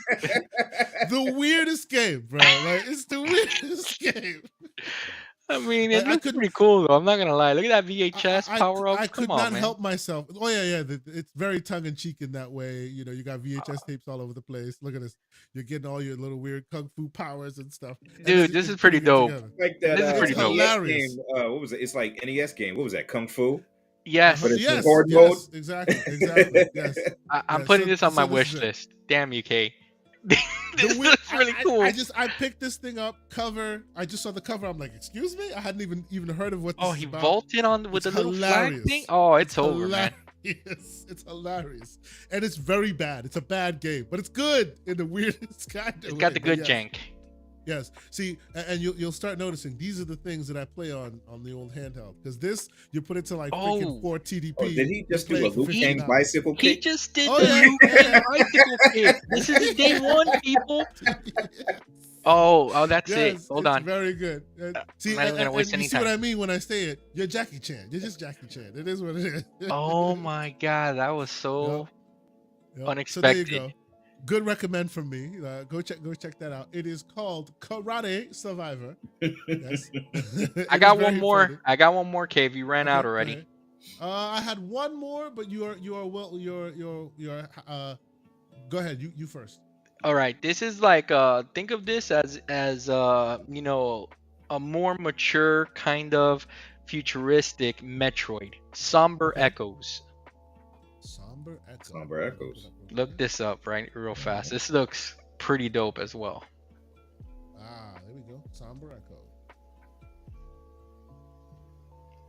The weirdest game, bro. Like, it's the weirdest game. I mean, Like, it looks pretty cool though. I'm not gonna lie. Look at that VHS I power up. I Come could on, not man. help myself. Oh yeah. It's very tongue in cheek in that way. You got VHS tapes all over the place. Look at this. You're getting all your little weird kung fu powers and stuff. And Dude, then this you're is pretty putting it dope. together. Like that This is pretty dope. NES Hilarious. game. What was it? It's like NES game. What was that? Kung Fu. Yes. But it's in Yes, horde mode. exactly. Yes. I'm Yeah, putting so- this on my so this wish is it. list. Damn you, Kay. The This weird- looks really cool. I picked this thing up cover. I just saw the cover. I'm like, excuse me. I hadn't even heard of what this Oh, is he about. vaulted on with It's the little flag hilarious. thing. Oh, it's over, man. Hilarious. It's hilarious, and it's very bad. It's a bad game, but it's good in the weirdest kind of It's way. got the But good yes, jank. Yes. See, and you'll start noticing these are the things that I play on the old handheld, because this you put it to like freaking Oh. 4 TDP. Oh, did he you just play do a it for Liu 15 Kang hours. bicycle He kick? just did Oh, the yeah, Liu Kang yeah. bicycle kick. This is day one, people. Yes. Oh, that's it. Yes, Hold it's on. very good. I'm See, not even gonna waste and you any see what time. I mean when I say it. You're Jackie Chan. You're just Jackie Chan. It is what it Oh is. my god, that was Yep. so Yep. So there you unexpected. go. Good recommend from me. Go check that out. It is called Karate Survivor. Yes, I it is got one very more. funny. I got one more, Cave. You ran out Okay, go already. ahead. I had one more, but you are well. You're. Go ahead. You first. All right, this is like think of this as you know, a more mature kind of futuristic Metroid. Somber Okay. Echoes. Somber Echo. Somber Let me look it Echoes. up real Look quick. this up right real fast. Mhm. This looks pretty dope as well. There we go. Somber Echo.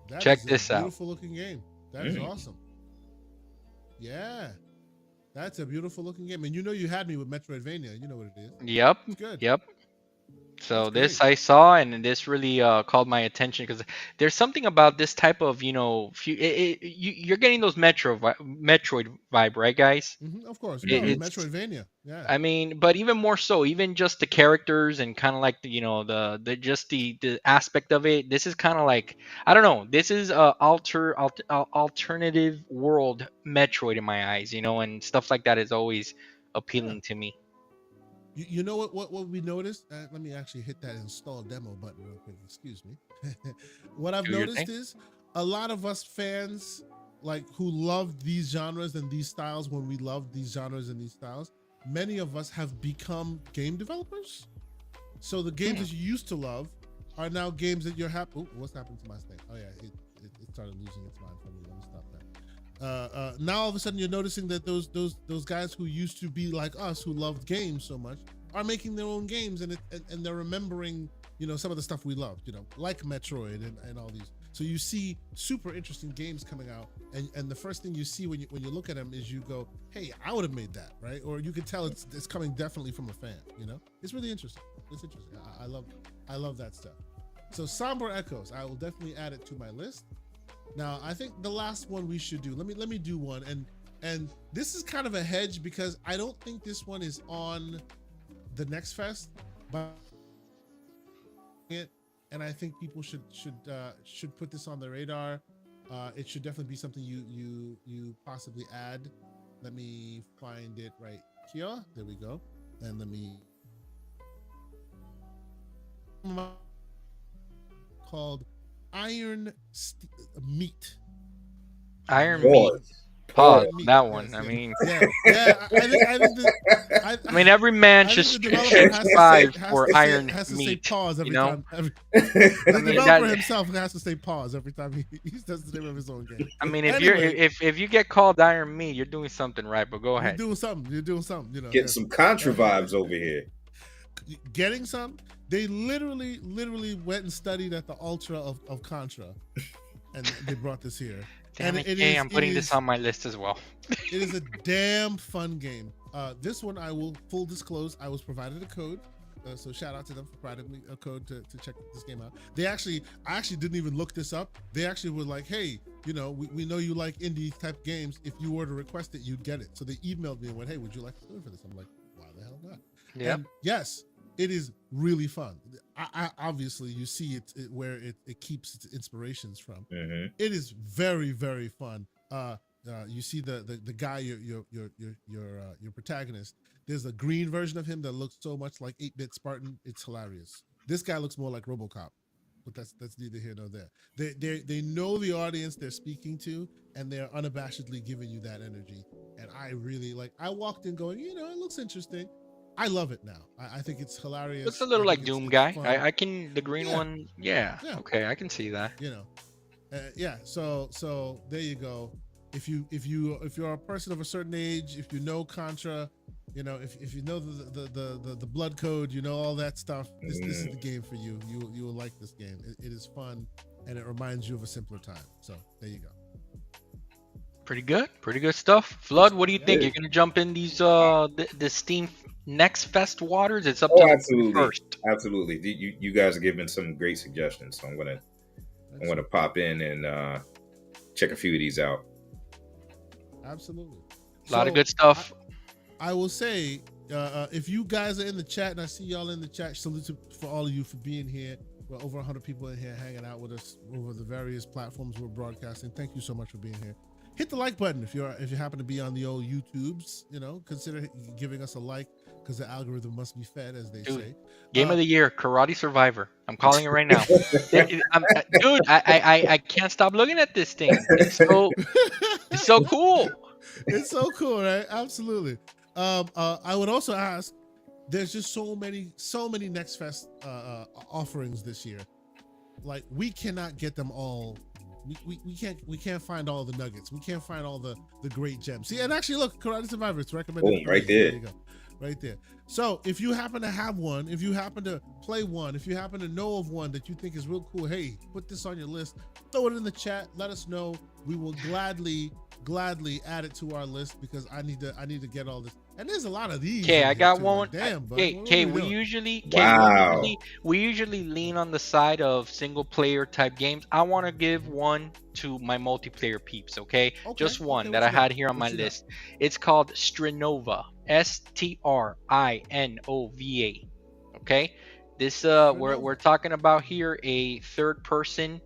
That Check is a this out. beautiful looking game. That is Mm. awesome. Yeah, that's a beautiful looking game. And you know you had me with Metroidvania. You know what it is. Yep. It's good. Yep. That's So this great. I saw, and this really called my attention because there's something about this type of, you're getting those Metroid vibe, right, guys? Of course. It, No, Mhm. it's Metroidvania. Yeah. I mean, but even more so, even just the characters and kind of like the just the aspect of it. This is kind of like, I don't know. This is a alternative world Metroid in my eyes, and stuff like that is always Yeah. appealing to me. You know what we noticed? Let me actually hit that install demo button real quick. Excuse me. What I've Do your thing. noticed is a lot of us fans like who love these genres and these styles when we love these genres and these styles, many of us have become game developers. So the games Hmm. that you used to love are now games that you're happy. What's happened to my thing? Oh yeah, it started losing its mind for me. Let me stop that. Now all of a sudden you're noticing that those guys who used to be like us who loved games so much are making their own games and they're remembering some of the stuff we loved like Metroid and all these. So you see super interesting games coming out, and the first thing you see when you look at them is you go, hey, I would have made that, right? Or you can tell it's coming definitely from a fan. It's really interesting. It's interesting. I love that stuff. So Somber Echoes, I will definitely add it to my list. Now, I think the last one we should do. Let me do one, and this is kind of a hedge because I don't think this one is on the next fest, but it, and I think people should put this on the radar. It should definitely be something you possibly add. Let me find it right here. There we go, and let me called Meat. Iron Iron Meat. Meat. Pause. Pause Pause. Iron on Meat. that one. Yes, I yes, mean, yeah, yeah. I, I mean, every man I should think the developer should strive for Iron has to say Meat. pause You every know, time. The I mean developer that. himself has to say pause every time he does the name of his own game. I mean, if you're Anyway, if you get called Iron Meat, you're doing something right. But go you're ahead. doing something. You're doing something. Getting Yes. some Contra vibes over here. Getting some. They literally went and studied at the Ultra of Contra, and they brought this here. Damn And it, it Kay, is I'm it putting this is on my list as well. it is a damn fun game. This one I will full disclose. I was provided a code. So shout out to them for providing me a code to check this game out. I actually didn't even look this up. They actually were like, hey, we know you like indie type games. If you were to request it, you'd get it. So they emailed me and went, hey, would you like to do it for this? I'm like, why the hell not? Yep. And yes, it is really fun. I obviously you see where it keeps its inspirations from. Hmm. It is very very fun. You see the guy your protagonist. There's a green version of him that looks so much like 8-bit Spartan. It's hilarious. This guy looks more like RoboCop, but that's neither here nor there. They know the audience they're speaking to, and they're unabashedly giving you that energy. And I really like. I walked in going, it looks interesting. I love it now. I think it's Looks a hilarious. I little think like it's Doom it's guy. fun. I can the green Yeah, one. Yeah. yeah. Okay, I can see that. You know, yeah. So there you go. If you're a person of a certain age, if you know Contra, if you know the blood code, all that stuff. This is the game for you. You will like this game. It is fun, and it reminds you of a simpler time. So there you go. Pretty good. Pretty good stuff. Flood, what do you Yeah. think? You're gonna jump in these the Steam Next Fest waters? It's up to Oh, the absolutely, 31st. absolutely. You guys are giving some great suggestions, so I'm gonna pop in and check a few of these out. Absolutely. A lot of So good stuff. I will say If you guys are in the chat, and I see y'all in the chat, salute for all of you for being here. We're over 100 people in here hanging out with us over the various platforms we're broadcasting. Thank you so much for being here. Hit the like button if you happen to be on the old YouTubes. Consider giving us a like because the algorithm must be fed, as they Dude, say. game of the year, Karate Survivor. I'm calling it right now. Dude, I can't stop looking at this thing. It's so cool. It's so cool, right? Absolutely. I would also ask. There's just so many Next Fest offerings this year. Like we cannot get them all. We can't find all the nuggets. We can't find all the great gems. See, and actually, look, Karate Survivor. It's recommended. Boom, right there. There you go, right there. So if you happen to have one, if you happen to play one, if you happen to know of one that you think is real cool, hey, put this on your list. Throw it in the chat. Let us know. We will gladly add it to our list because I need to get all this. And there's a lot of these. Okay, I got too. one. Like, damn, bud. Okay, What are we doing? Wow. we usually lean on the side of single player type games. I want to give one to my multiplayer peeps. Okay, just one that I had here on my list. It's called Strinova. Strinova. Okay, this we're talking about here a third person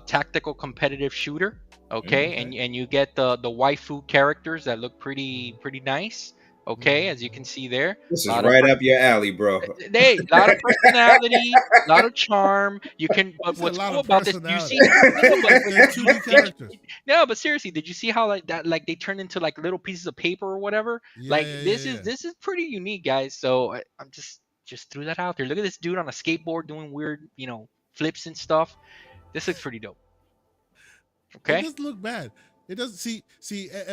tactical competitive shooter. Okay, and you get the waifu characters that look pretty nice. Okay, as you can see there. This is right up your alley, bro. Hey, a lot of personality, a lot of charm. You can, but what's cool about this? You see, no, no, but seriously, did you see how like that, like they turn into like little pieces of paper or whatever? Like this is pretty unique, guys. So I'm just threw that out there. Look at this dude on a skateboard doing weird, flips and stuff. This looks pretty dope. Okay. It doesn't look bad. It doesn't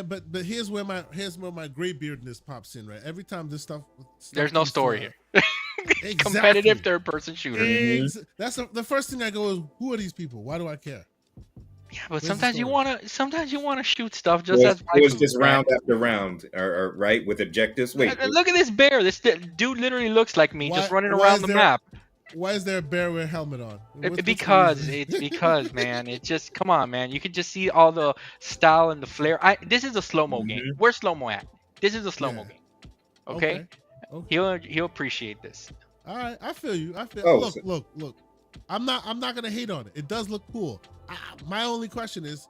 but here's where my gray beardness pops in, right? Every time this stuff there's no story here. Exactly. Competitive third person shooter. That's the first thing I go is, who are these people? Why do I care? Yeah, but sometimes you wanna shoot stuff just as it was just round after round, or right with objectives. Wait, look at this bear. This dude literally looks like me, just running around the map. Why is there a bear with a helmet on? Because man, it's just come on, man. You can just see all the style and the flair. This is a slow mo game. Where's slow mo at? This is a slow mo game. Okay? He'll appreciate this. All right, I feel you. Look. I'm not gonna hate on it. It does look cool. My only question is,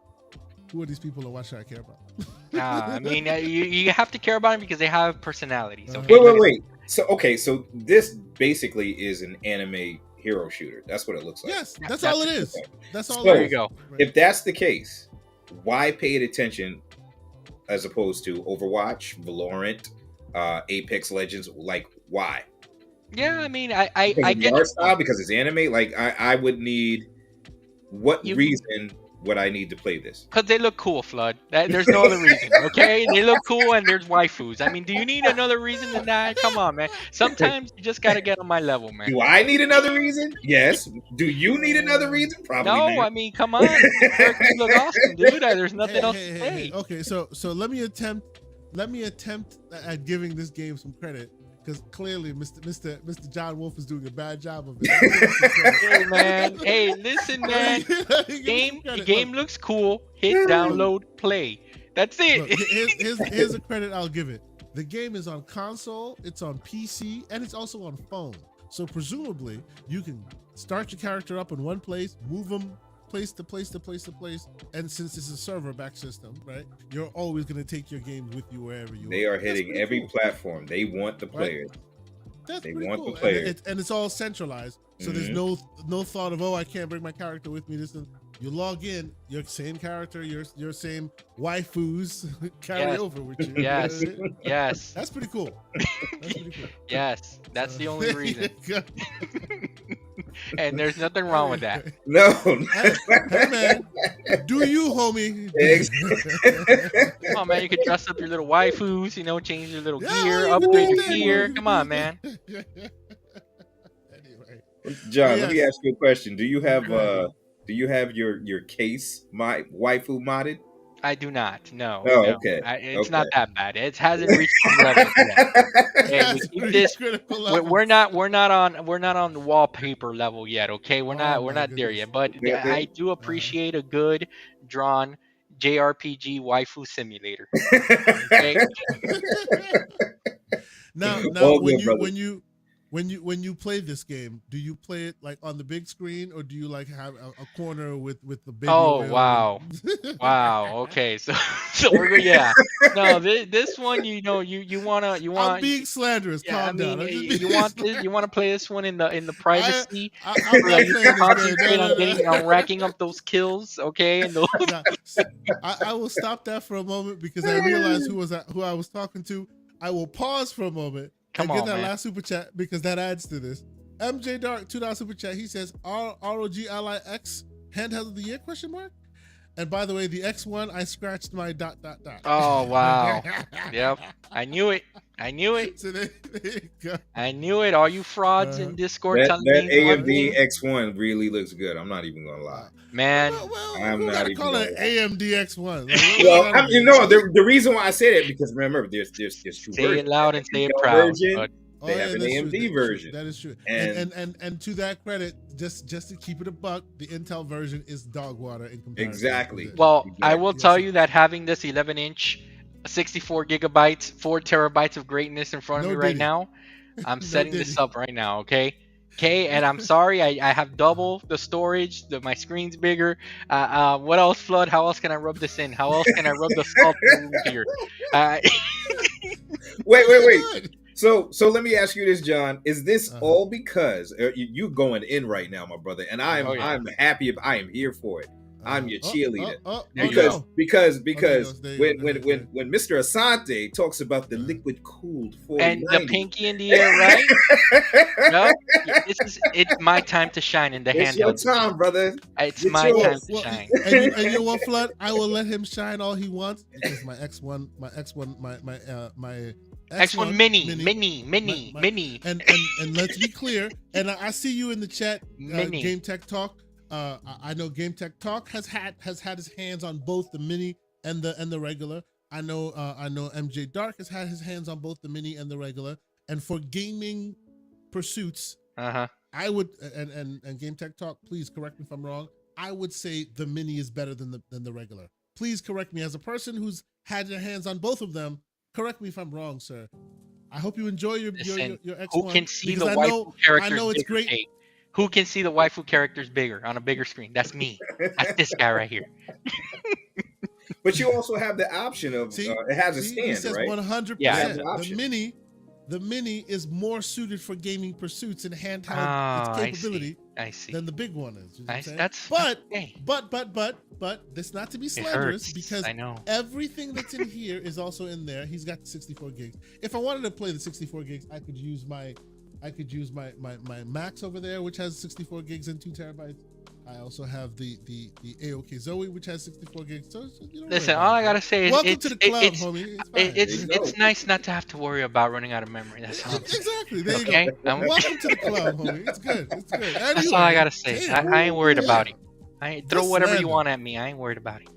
who are these people and why should I care about them? I mean, you have to care about them because they have personalities. Okay? Wait. So this basically is an anime hero shooter. That's what it looks like. Yes, that's all it is. That's all. There you go. If that's the case, why pay attention as opposed to Overwatch, Valorant, Apex Legends? Like, why? Yeah, I mean, I get the art style because it's anime. Like, I would need reason would I need to play this? Because they look cool, Flood. There's no other reason, okay? They look cool and there's waifus. I mean, do you need another reason than that? Come on, man. Sometimes you just got to get on my level, man. Do I need another reason? Yes. Do you need another reason? Probably no, not. I mean, come on. You look awesome, dude. There's nothing else to say. Okay, so let me attempt at giving this game some credit. Because clearly, Mr. John Wolf is doing a bad job of it. Hey man, hey, listen, man. The game looks cool. Hit download, play. That's it. Look, here's a credit I'll give it. The game is on console, it's on PC, and it's also on phone. So presumably, you can start your character up in one place, move them place to place to place to place, and since it's a server back system, right, you're always going to take your games with you wherever you are. They are hitting every platform. They want the players. That's they pretty want cool. the players. And it's all centralized, so there's no thought of, I can't bring my character with me. You log in, your same character, your same waifus carry over with you. Yes, yes. That's pretty cool. Yes, that's the only reason. And there's nothing wrong with that. No. Hey man, do you, homie? Come on, man. You could dress up your little waifus, change your little gear, upgrade your gear. Come on, man. Anyway. John, let me ask you a question. Do you have your case waifu modded? I do not. No. Oh, no. okay. It's not that bad. It hasn't reached the level yet. Hey, we keep this. We're not on the wallpaper level yet. Okay, we're not there yet. But I do appreciate a good drawn JRPG waifu simulator. Okay? now All good, brother. when you play this game, do you play it like on the big screen or do you like have a corner with the baby Oh oil and wow. Wow. Okay. So so we're good. Yeah. No, this one, you I'm want. being slanderous. Yeah, I Calm down. mean, I'm just you want being this, you want to play this one in the I, privacy, I'm so that not you can playing this game. No, concentrate on no, no. racking up those kills, okay? And those. Now, I will stop that for a moment because I realized who I was talking to. I will pause for a moment Come and get on, that man. last super chat because that adds to this. MJ Dark $2 super chat. He says ROG Ally X handheld of the year question mark. And by the way, the X1 I scratched my dot dot dot. Oh wow. Yep. I knew it. I knew it. So there you go. I knew it. All you frauds Uh, in Discord That telling me that it's one AMD thing, X1 really looks good. I'm not even gonna lie. man. well, I'm who not gotta even call gonna it lie. AMD X1? Like, what Well, gotta you be? know, the reason why I say that because remember, there's two Say it versions. They loud have and an say it Intel proud. version. But They Oh have yeah, an that's true. AMD version, That is true. and And to that credit, just to keep it a buck, the Intel version is dog water in comparison. exactly, well, I will exactly. tell Yes, it you is. that having this 11-inch, 64 gigabytes, 4 terabytes of greatness in front of No me right Diddy, now, I'm no setting this Diddy. up right now. Okay. Okay, and I'm sorry, I have double the storage. My screen's bigger. What else, Flood? How else can I rub this in? How else can I rub the salt in the wound here? Uh, Wait. Good. So let me ask you this, John. Is this Uh-huh. all because you going in right now, my brother? And I'm oh Uh-huh. yeah, I'm happy if I am here for it. I'm Uh-huh. your Oh, oh, cheerleader. oh, there oh you go. Because no. because Oh, there you go. because There you go. when Go when ahead. Go when ahead. when Mr. Asante talks about the Uh-huh. liquid cooled And the 4090, pinky in the air, right? Yep. This is it's my time to shine in the it's your handheld time, division. brother. It's Get my Well, time yours. to well, shine. and you know what, Flood? I will let him shine all he wants because my X1, my X1 X1 mini, mini, mini, my mini, my, mini, and let's be clear. And I see you in the chat, mini. Game Tech Talk. I know Game Tech Talk has had his hands on both the mini and the regular. I know MJ Dark has had his hands on both the mini and the regular. And for gaming pursuits, Uh-huh. I would and Game Tech Talk, please correct me if I'm wrong. I would say the mini is better than the regular. Please correct me as a person who's had your hands on both of them. Correct me if I'm wrong, sir. I hope you enjoy Listen, your who X1 can see because the waifu I characters know it's bigger, great. Kate? Who can see the waifu characters bigger on a bigger screen? That's me. That's this guy right here. But you also have the option of it has a He stand, says right? Yeah, You have it 100%. the does. option. The mini is more suited for gaming pursuits and handheld its Ah, I see. capability I see. than the big one is. You know what I'm saying? That's okay. But this not to be It slanderous hurts. because I know. everything that's in here is also in there. He's got the 64 gigs. If I wanted to play the 64 gigs, I could use my Max over there, which has 64 gigs and 2 terabytes. I also have the AOK Zoe, which has 64 gigs. So you don't worry Listen, about all it, I bro. gotta say is Welcome to the club, homie. It's fine. There you it's go. nice not to have to worry about running out of memory. That's all I'm saying. Exactly. There you go. Okay, Welcome to the club, homie. It's good. It's good. that's all I Anyway, gotta say. damn. I ain't worried Yeah. about it. The Throw whatever you slander. want at me. I ain't worried about it.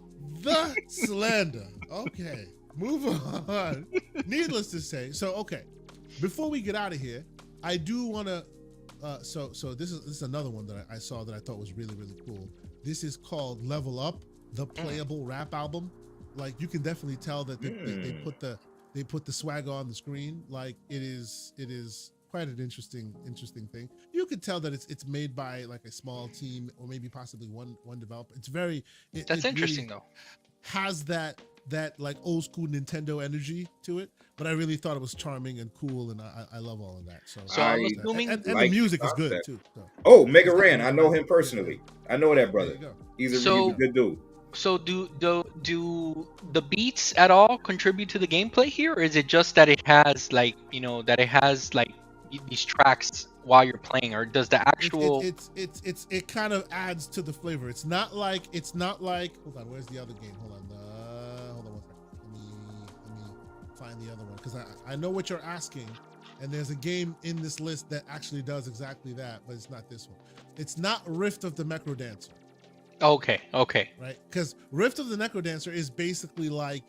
The slander. Okay. Move on. Needless to say. So okay. Before we get out of here, I do want to. So this is another one that I saw that I thought was really really cool. This is called Level Up, the playable rap album. Like you can definitely tell that they put the swag on the screen. Like it is quite an interesting thing. You could tell that it's made by like a small team or maybe possibly one developer. It's very That's it really interesting though. has that like old school Nintendo energy to it. But I really thought it was charming and cool, and I love all of that. So I I'm So assuming. and the like the music is good concept. too. So Oh, Mega it's got Ran. I know him yeah, personally. I know that there brother. you go. He's There you a So go. good dude. so do the beats at all contribute to the gameplay here, or is it just that it has that it has these tracks while you're playing, or does the actual. It kind of adds to the flavor. It's not like hold on, where's the other game? Hold on one second. Let me find the other one because I know what you're asking, and there's a game in this list that actually does exactly that, but it's not this one. It's not Rift of the Necrodancer, Okay, right? Because Rift of the Necrodancer is basically like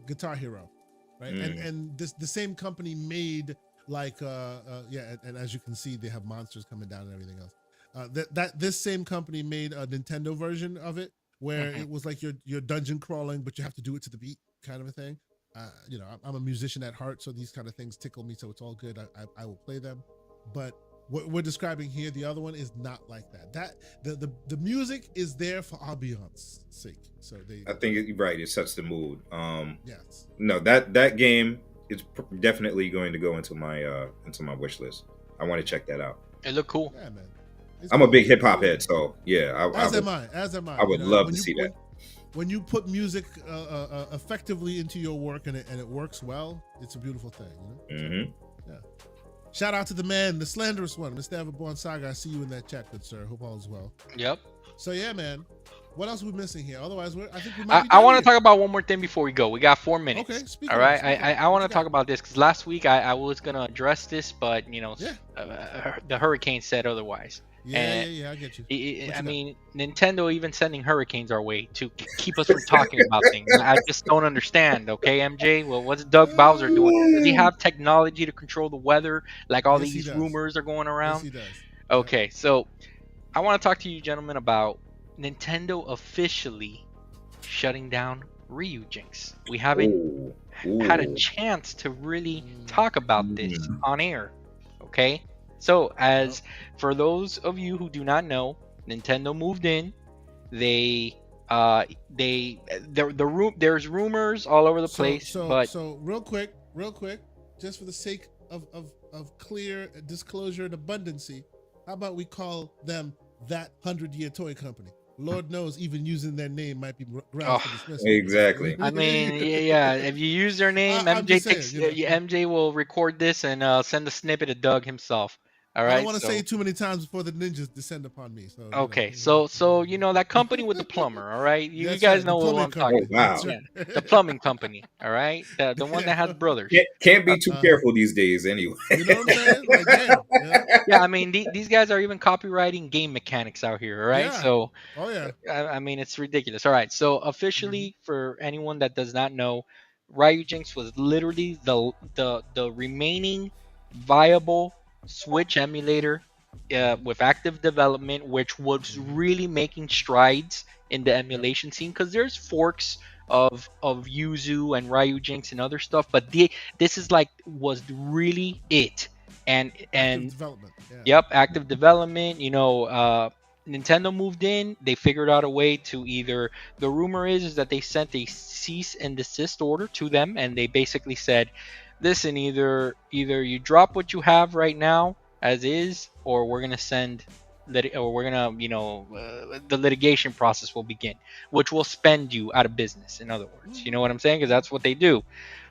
Guitar Hero, right? Mm. And the same company made like and as you can see, they have monsters coming down and everything else. This same company made a Nintendo version of it where hmm it was like you're dungeon crawling, but you have to do it to the beat, kind of a thing. I'm a musician at heart, so these kind of things tickle me. So it's all good. I will play them, but what we're describing here, the other one is not like that. That the music is there for ambiance sake. So I think you're right. It sets the mood. yes. No, that game is definitely going to go into my wish list. I want to check that out. It looked cool. Yeah, man. It's I'm a cool. big hip It's hop really head, cool. so yeah, As am I. As am I. I would love to see that. When you put music effectively into your work and it works well, it's a beautiful thing. Hmm. Yeah. Shout out to the man, the slanderous one, Mr. Everborn Saga. I see you in that chat, good sir. Hope all is well. Yep. So yeah, man. What else are we missing here? Otherwise, I think we might I, be I done want to here. talk about one more thing before we go. We got 4 minutes. Okay, speak All on it. right. Speak on it. I What want you to talk got? about this because last week I was gonna address this, but Yeah. the hurricane said otherwise. And Yeah. I get you. What I you got? mean, Nintendo even sending hurricanes our way to keep us from talking about things. I just don't understand. Okay, MJ. Well, what's Doug Bowser doing? Does he have technology to control the weather like all Yes, he these does. rumors are going Yes, around? he does. Yep. Okay, so I want to talk to you gentlemen about Nintendo officially shutting down Ryujinx. We haven't Ooh, had a ooh. chance to really Mm, talk about this Mm. on air. Okay? So, yep. as for those of you who do not know, Nintendo moved in. They the room there's rumors all over the So place, so but so real quick, just for the sake of clear disclosure and abundancy, how about we call them that 100-year toy company? Lord knows, even using their name might be grounds oh, for dismissal. Exactly. I mean, yeah, if you use their name, I'm MJ just saying, takes MJ will record this and send a snippet to Doug himself. All I don't right, want to say so it too many times before the ninjas descend upon me. So okay, so that company with the plumber, all right, you That's guys right, the know what plumbing I'm talking Oh company. about. That's wow. right. Yeah, the plumbing company, all right, the one Yeah. that has brothers. Can't be too Uh-huh. careful these days, anyway. You know what I'm saying? Like, damn. Yeah, I mean these guys are even copywriting game mechanics out here, all right? Yeah. So Oh yeah. I mean, it's ridiculous. All right. So Mm-hmm. officially, for anyone that does not know, Ryujinx was literally the remaining viable Switch emulator Mm-hmm. with active development, which was Mm-hmm. really making strides in the Yep. emulation scene. Because there's forks of Yuzu and Ryujinx and other stuff, but this is like was really it. Active And development. Yeah. Yep, active development. Nintendo moved in. They figured out a way to either. The rumor is that they sent a cease and desist order to them, and they basically said, "Listen, either you drop what you have right now as is, or we're gonna or we're gonna, the litigation process will begin, which will spend you out of business. In other words, you Mm-hmm. know what I'm saying? Because Yeah. that's what they do.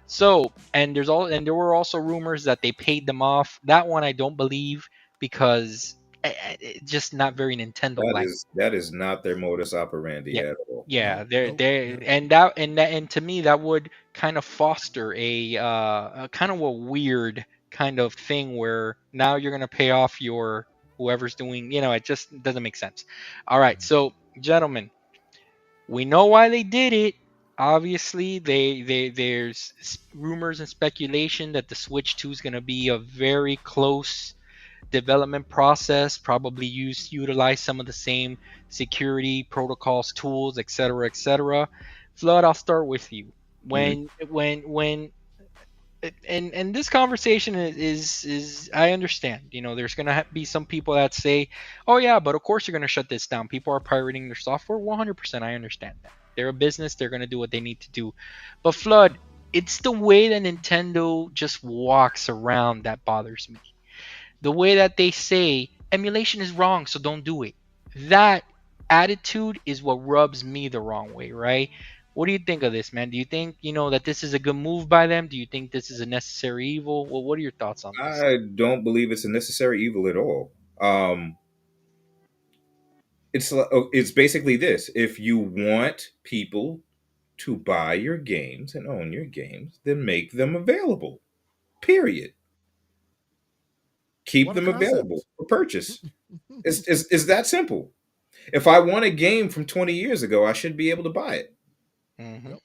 So, and there were also rumors that they paid them off. That one I don't believe because it's just not very Nintendo like. That is not their modus operandi Yeah, at all. yeah, Nope. Nope. they Yep. and to me that would kind of foster a kind of a weird kind of thing where now you're gonna pay off your whoever's doing. It just doesn't make sense. All right, Mm-hmm. so gentlemen, we know why they did it. Obviously, there's rumors and speculation that the Switch 2 is going to be a very close development process, probably utilize some of the same security protocols, tools, etc., etc. Flood, I'll start with you. Mhm. When and this conversation is I understand. There's gonna be some people that say, "Oh yeah, but of course you're gonna shut this down. People are pirating their software." 100%, I understand that. They're a business. They're gonna do what they need to do. But Flood, it's the way that Nintendo just walks around that bothers me. The way that they say emulation is wrong, so don't do it. That attitude is what rubs me the wrong way, right? What do you think of this, man? Do you think, that this is a good move by them? Do you think this is a necessary evil? Well, what are your thoughts on this? I don't believe it's a necessary evil at all. It's basically this: if you want people to buy your games and own your games, then make them available. Period. Keep What a them available concept. for purchase. It's that simple. If I want a game from 20 years ago, I should be able to buy it. Hmm. Yep.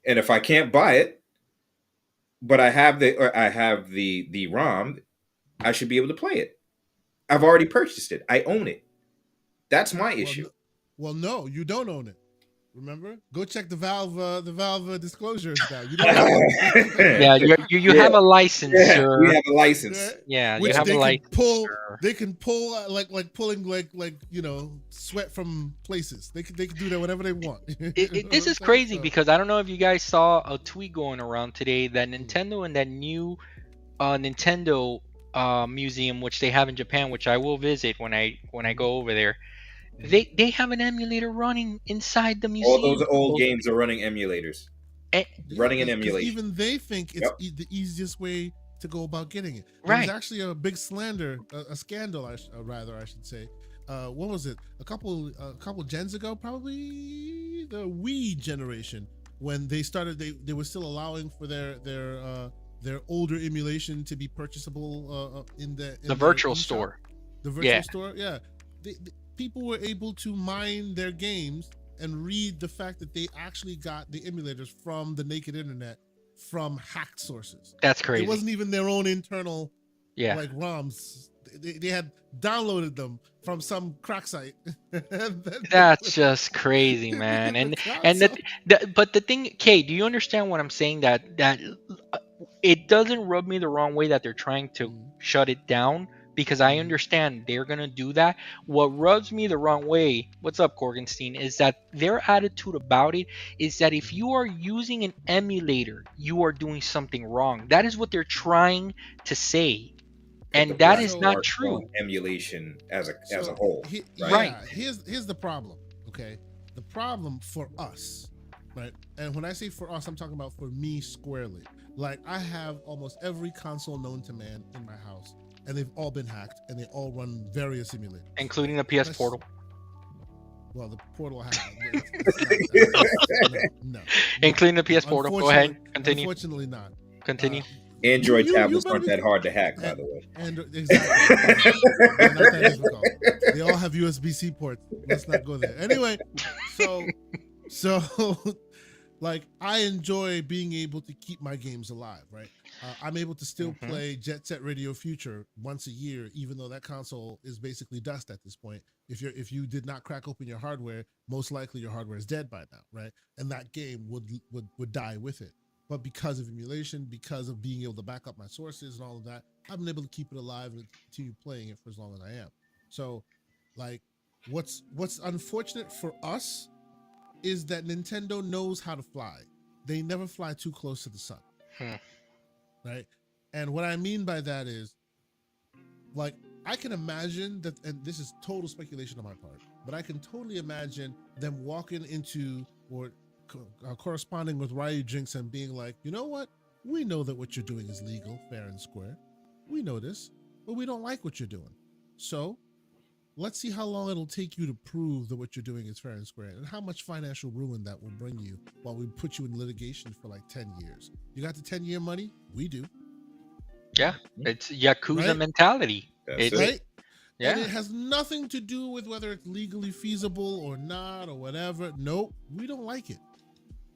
And if I can't buy it, but I have the ROM, I should be able to play it. I've already purchased it. I own it. That's my Well, issue. well, no, you don't own it. Remember? Go check the Valve disclosures now. You know what Yeah, Yeah, you have a license, we sir. have a license. right? Yeah, you Which have a they can license, pull. sir. They can pull like pulling like sweat from places. They can do that whatever they want. You know what This I'm is saying? crazy So because I don't know if you guys saw a tweet going around today that mm, Nintendo and that new Nintendo museum which they have in Japan, which I will visit when I mhm, go over there. mhm. They have an emulator running inside the All those museum, old supposedly. games are running emulators, Eh, Yeah, running an because emulation. even they think it's Yep. the easiest way to go about getting it. There was right. actually a big slander, a scandal, rather I should say. What was it? A couple gens ago, probably the Wii generation, when they started, they were still allowing for their older emulation to be purchasable in The their virtual eShop, store. the Yeah, virtual store. Yeah, people were able to mine their games and read the fact that they actually got the emulators from the naked internet from hacked sources. that's It crazy. wasn't even their own internal Yeah. like ROMs. They had downloaded them from some crack site and then they That's put just crazy, it man. in the And console. but the thing, Kay, do you understand what I'm saying? That it doesn't rub me the wrong way that they're trying to Mm, shut it down because I mhm, understand they're gonna do that. What rubs me the wrong way, what's up, Corgenstein, is that their attitude about it is that if mhm. you are using an emulator, you are doing something wrong. That is what they're trying to say, Put the and that black is So not mark true. on emulation as a so whole, right? Right. yeah, here's the problem. Okay, the problem for us, right? And when I say for us, I'm talking about for me squarely. Like I have almost every console known to man in my house, and they've all been hacked, and they all run various simulators, right? Including the PS Let's Portal. well, the portal it's not no. Including the PS Portal. Go Unfortunately, ahead. Continue. unfortunately not. Continue. You Android you you tablets better aren't be that hard to hack, by and the way. exactly. They're not that difficult. They all have USB-C ports. Let's not go there. Anyway, so like I enjoy being able to keep my games alive, right? I'm able to still Hmm. play Jet Set Radio Future once a year, even though that console is basically dust at this point. If you did not crack open your hardware, most likely your hardware is dead by now, right? And that game would die with it. But because of emulation, because of being able to back up my sources and all of that, I've been able to keep it alive and continue playing it for as long as I am. So, like, what's unfortunate for us is that Nintendo knows how to fly. They never fly too close to the sun, Hmm. right? And what I mean by that is, like, I can imagine that, and this is total speculation on my part, but I can totally imagine them walking into or corresponding with Ryu Jinx and being like, you know what? We know that what you're doing is legal, fair and square. We know this, but we don't like what you're doing. So let's see how long it'll take you to prove that what you're doing is fair and square and how much financial ruin that will bring you while we put you in litigation for like 10 years. You got the 10-year money? We do, Yeah, it's Yakuza right? mentality. That's It's it. Right? And yeah. it has nothing to do with whether it's legally feasible or not or whatever. Nope, we don't like it.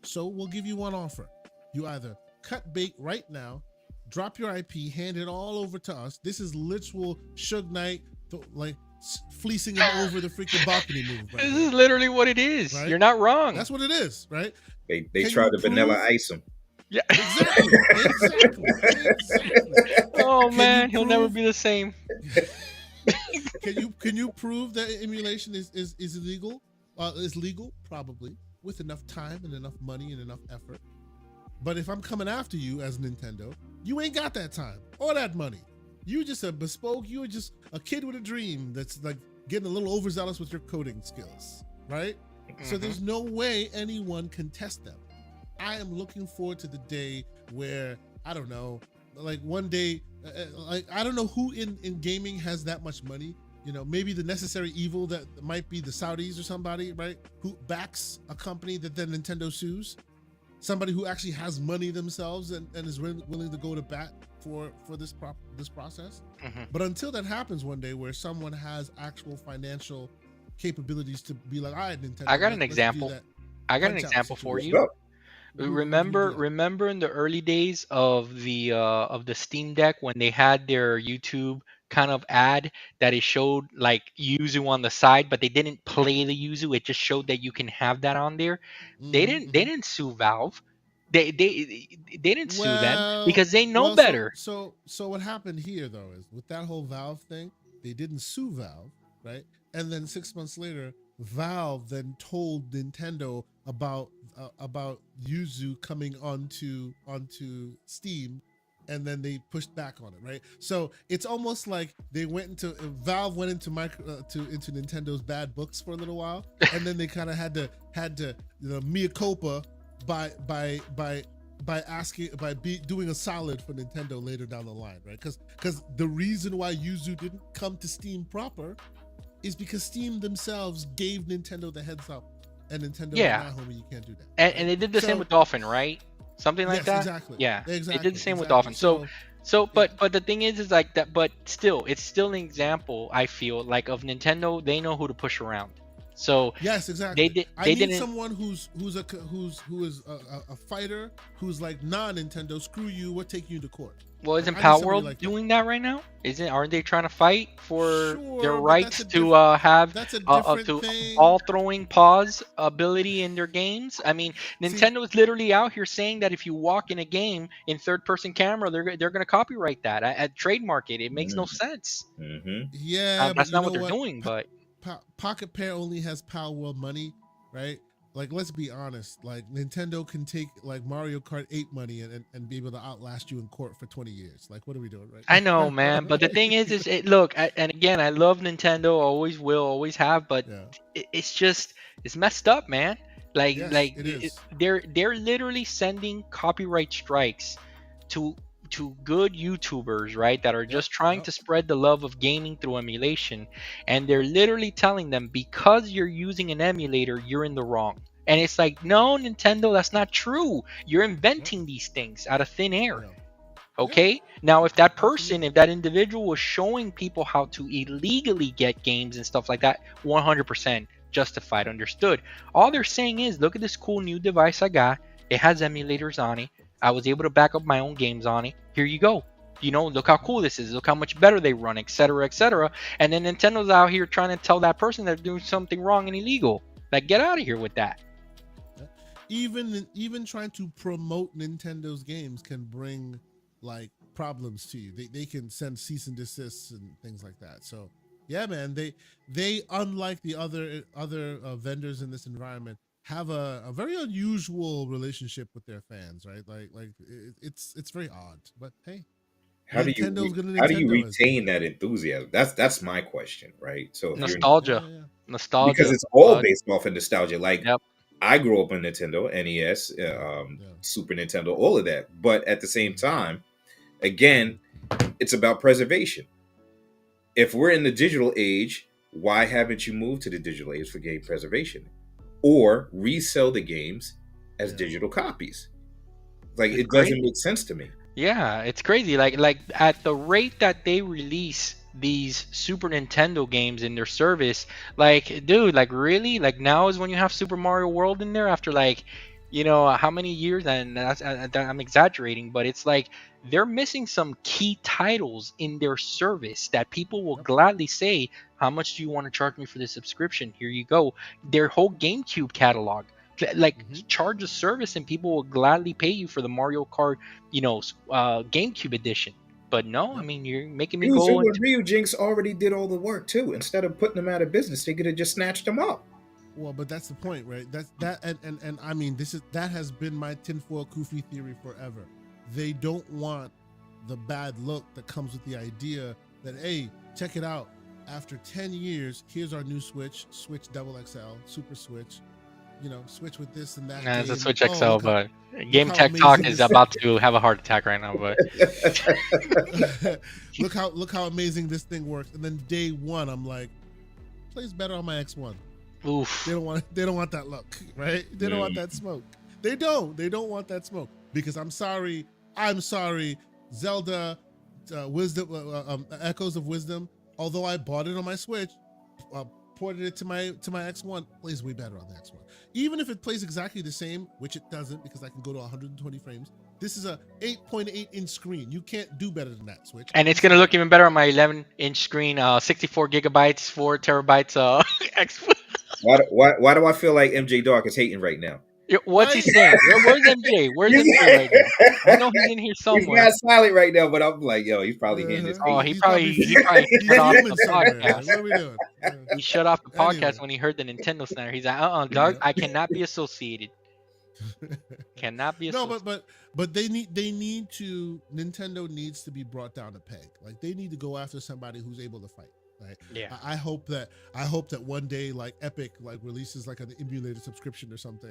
So we'll give you one offer. You either cut bait right now, drop your IP, hand it all over to us. This is literal Suge Knight, like fleecing him over the freaking balcony move right This here, is literally what it is. right? You're not wrong. That's what it is, right? They Can tried you to vanilla prove ice them. Yeah. exactly? Oh Can you man, he'll never prove? be the same. Can you prove that emulation is illegal? Is legal probably with enough time and enough money and enough effort. But if I'm coming after you as Nintendo, you ain't got that time or that money. You just a bespoke. You're just a kid with a dream that's like getting a little overzealous with your coding skills, right? So Hmm. there's no way anyone can test them. I am looking forward to the day where I don't know, like one day, like I don't know who in gaming has that much money. Maybe the necessary evil that might be the Saudis or somebody, right? Who backs a company that then Nintendo sues. Somebody who actually has money themselves and is willing to go to bat for this process. Hmm. But until that happens one day, where someone has actual financial capabilities to be like, all right, I Nintendo, got an let's do example. that I got an punch out example for What's you. situation. up? What do you got? Remember in the early days of the Steam Deck when they had their YouTube kind of ad that it showed like yuzu on the side, but they didn't play the yuzu. It just showed that you can have that on there. They Hmm. didn't sue Valve. They didn't sue them Well, because they know well, so better. so so what happened here though is with that whole Valve thing, they didn't sue Valve, right? And then 6 months later, Valve then told Nintendo about Yuzu coming onto Steam, and then they pushed back on it, right? So it's almost like they went into Valve went into into Nintendo's bad books for a little while, and then they kind of had to mea culpa by asking doing a solid for Nintendo later down the line, right? Because the reason why Yuzu didn't come to Steam proper is because Steam themselves gave Nintendo the heads up, and Nintendo went, Yeah, "Nah, homie, you can't do that," and right? they did the same So with Dolphin, right? Something like yes, that. exactly, Yeah, they did the exactly, same with exactly. Dolphin. So So so yeah, but the thing is like that. But still, it's still an example. I feel like of Nintendo. They know who to push around. So yes, exactly. I they need didn't. someone who is a fighter who's like, "Nah, Nintendo, screw you. We're taking you to court." Well, Like isn't I need Power somebody World like that. doing that right now? Isn't aren't they trying to fight for their Sure, but rights to have that's a different to thing. ball throwing pause ability in their games? I mean, See, Nintendo is literally out here saying that if you walk in a game in third person camera, they're going to copyright that at trademark it. It makes no sense. Mm-hmm. yeah, but That's you not what know they're what? doing, but Pocket Pair only has Power World money, right? Like, let's be honest. Like, Nintendo can take like Mario Kart 8 money and be able to outlast you in court for 20 years. Like, what are we doing I right know, now? man. But the thing Like, is look, and again, I love Nintendo, always will, always have. But yeah. it's just it's messed up, man. Yes, it is. They're literally sending copyright strikes to good YouTubers, right? That are Yep. just trying Yep. to spread the love of gaming through emulation, and they're literally telling them because you're using an emulator, you're in the wrong. And it's like, no, Nintendo, that's not true. You're Yep. inventing these things out of thin air. Yeah. Yeah. Okay. Now, if that person, Absolutely. if that individual was showing people how to illegally get games and stuff like that, 100% justified, understood. All they're saying is, look at this cool new device I got. It has emulators on it. I was able to back up my own games on it. Here you go. Look how cool this is. Look how much better they run, etc., etc. And then Nintendo's out here trying to tell that person they're doing something wrong and illegal. Like, get out of here with that. Yeah. Even trying to promote Nintendo's games can bring like problems to you. They can send cease and desists and things like that. So yeah, man, they unlike the other vendors in this environment have a very unusual relationship with their fans, right? It's very odd. But hey, Nintendo's gonna how do you Nintendo, as they retain say. that enthusiasm? That's my question, right? So if Yeah, you're yeah, Nostalgia. yeah, yeah. because Nostalgia, it's all bud. based off of nostalgia. Like Yep. I grew up on Nintendo, NES, Yeah, yeah. Super Nintendo, all of that. But at the same Mhm, time, again, it's about preservation. If we're in the digital age, why haven't you moved to the digital age for game preservation, or resell the games as yeah. digital copies? Like It's it doesn't crazy. make sense to me. Yeah, it's crazy. Like at the rate that they release these Super Nintendo games in their service, like dude, like really, like now is when you have Super Mario World in there after like, how many years? And I'm exaggerating, but it's like they're missing some key titles in their service that people will Yep. gladly say, "How much do you want to charge me for this subscription? Here you go." Their whole GameCube catalog. Like Hmm. charge a service and people will gladly pay you for the Mario Kart GameCube edition. But no, I Yep. mean you're making me Ryuzu go and into. Ryujinx already did all the work too. Instead of putting them out of business, they could have just snatched them up. Well, but that's the point, right? That's that, and I mean, that has been my tinfoil kufi theory forever. They don't want the bad look that comes with the idea that, hey, check it out. After 10 years, here's our new Switch, Switch Double XL, Super Switch. Switch with this and that Nah, it's a game, and Switch oh, XL, but look Game how Tech Talk amazing is this. about to have a heart attack right now. But look how amazing this thing works. And then day one, I'm like, plays better on my X1. They oof, don't want that look, right? They don't want Mm. that smoke. They don't want that smoke because I'm sorry, Zelda, Wisdom, Echoes of Wisdom. Although I bought it on my Switch, ported it to my X1. Plays way better on the X1. Even if it plays exactly the same, which it doesn't because I can go to 120 frames. This is a 8.8 inch screen. You can't do better than that, Switch. And it's gonna look even better on my 11-inch screen, 64 gigabytes, 4 terabytes. Why do I feel like MJ Dark is hating right now? What's he Right? saying? Where's MJ? Where's MJ right now? I know he's in here He's somewhere. not silent right now, but I'm like, yo, he's probably hearing this Uh-huh. Oh, hate. he He's probably probably shut he's off human the somewhere. Like, podcast. what are we doing? He shut off the Anyway. podcast when he heard the Nintendo Center. He's like, Doug, Yeah. I cannot be associated. Cannot be No, associated. but they need to Nintendo needs to be brought down a peg. Like they need to go after somebody who's able to fight. Right. Yeah. I hope that one day like Epic like releases like an emulated subscription or something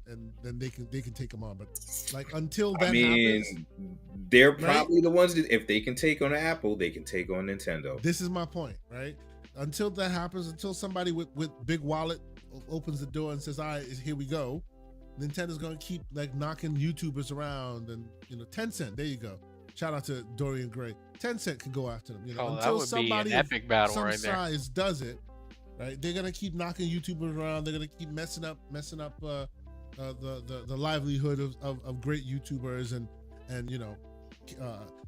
and then they can take them on. But like until that I mean, happens, they're right? probably the ones that if they can take on Apple, they can take on Nintendo. This is my point, right? Until that happens, until somebody with big wallet opens the door and says, "All right, here we go," Nintendo's gonna keep like knocking YouTubers around, and Tencent. There you go. Shout out to Dorian Gray. Tencent can go after them. Oh, that Until would be an somebody of epic battle some right there. size does it, right? They're gonna keep knocking YouTubers around. They're gonna keep messing up the livelihood of great YouTubers and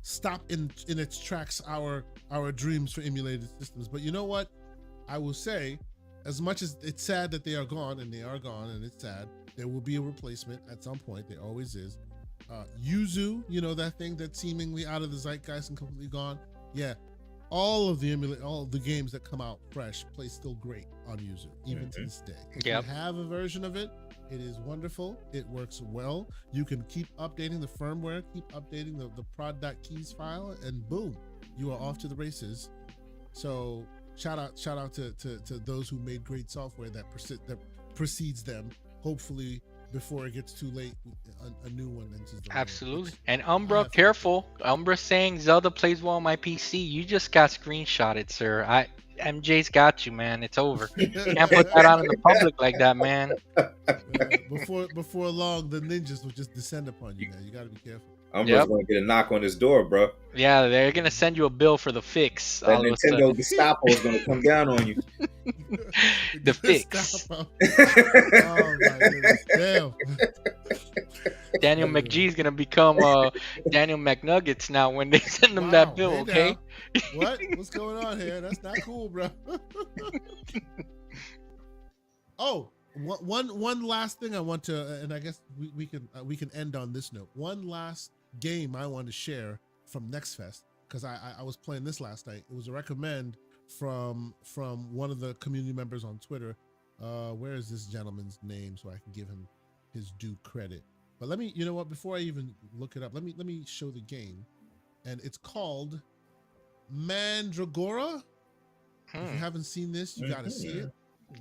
stop in its tracks our dreams for emulated systems. But you know what? I will say, as much as it's sad that they are gone, and they are gone, and it's sad, there will be a replacement at some point. There always is. Yuzu, that thing that's seemingly out of the zeitgeist and completely gone. Yeah, all of the games that come out fresh play still great on Yuzu, even to this day. If Yep. you have a version of it, it is wonderful. It works well. You can keep updating the firmware, keep updating the prod.keys file, and boom, you are off to the races. So shout out to those who made great software that precedes them. Hopefully, before it gets too late, a new one enters the Absolutely. Which And I Umbra, have careful. Umbra saying Zelda plays well on my PC. You just got screenshotted, sir. MJ's got you, man. It's over. Can't put that out in the public like that, man. Before long, the ninjas will just descend upon you. Now you got to be careful. I'm Yep. just gonna get a knock on this door, bro. Yeah, they're gonna send you a bill for the fix. That All of a sudden. Nintendo Gestapo is gonna come down on you. The fix. Oh my goodness! Damn. Daniel McGee's gonna become Daniel McNuggets now when they send him Wow, that bill. hey Okay. now. What's going on here? That's not cool, bro. Oh, one last thing I want to, and I guess we can end on this note. One last game I want to share from Next Fest, because I was playing this last night. It was a recommend from one of the community members on Twitter. Where is this gentleman's name so I can give him his due credit? But let me, you know what? Before I even look it up, let me show the game, and it's called Mandragora. If you haven't seen this, you got to see it.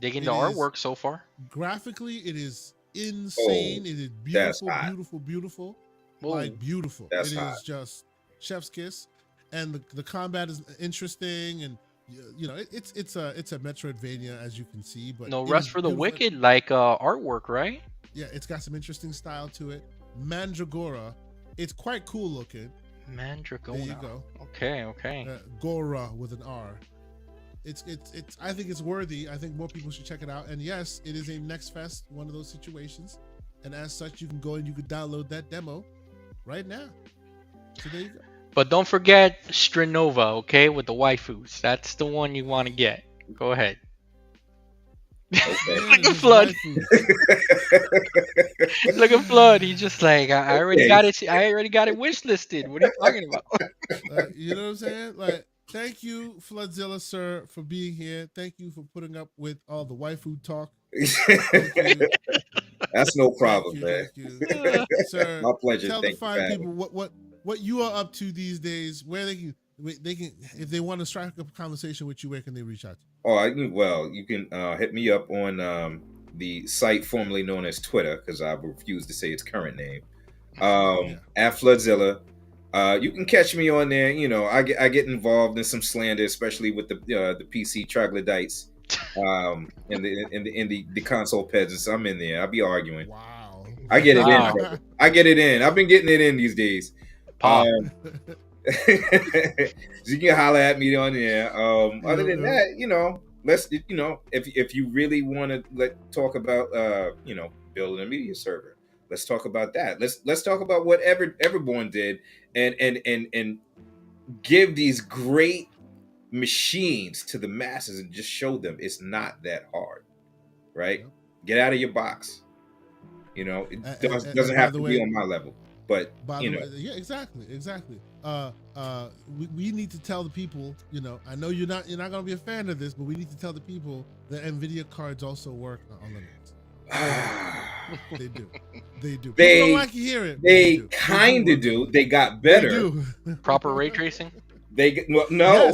Digging It the is- artwork so far. Graphically, it is insane. Oh, it is that's beautiful, hot. beautiful, Whoa. like beautiful. That's It hot. is just chef's kiss, and the combat is interesting, and it's a Metroidvania, as you can see. But No it rest is for the beautiful. wicked, like artwork, right? Yeah, it's got some interesting style to it. Mandragora, it's quite cool looking. Mandragora. There you go. Okay. Gora with an R. It's I think it's worthy. I think more people should check it out. And yes, it is a Next Fest, one of those situations. And as such, you can go and you can download that demo right now. So there you go. But don't forget Strinova, okay, with the waifus. That's the one you want to get. Go ahead. Okay. Man, Look at his Flood. waifu. Look at Flood. He's just like, I already Okay. got it. I already got it wish listed. What are you talking about? You know what I'm saying? Like, thank you, Floodzilla, sir, for being here. Thank you for putting up with all the waifu talk. Thank you. That's no problem, man. Thank you. Sir, My pleasure. tell the Thank you. fine for having people what you are up to these days. Where they can if they want to strike up a conversation with you, where can they reach out? Oh, you can hit me up on the site formerly known as Twitter, because I refuse to say its current name. At Floodzilla. You can catch me on there. I get involved in some slander, especially with the PC troglodytes, in the console peasants. I'm in there. I'll be arguing. Wow. I get it Wow. in. Brother. I get it in. I've been getting it in these days. Pop. So you can holler at me on there. Other than that, let's if you really want to talk about building a media server, let's talk about that. Let's talk about what Everborn did, and give these great machines to the masses and just show them it's not that hard, right? Yep. Get out of your box. It And doesn't by have the to be way, on my level, but yeah, exactly. We need to tell the people. I know you're not gonna be a fan of this, but we need to tell the people that NVIDIA cards also work on Linux. They do. They do. People don't they like to hear it, but they they do. They do kind of work on do. Linux. They got They better. do. Proper ray tracing. No,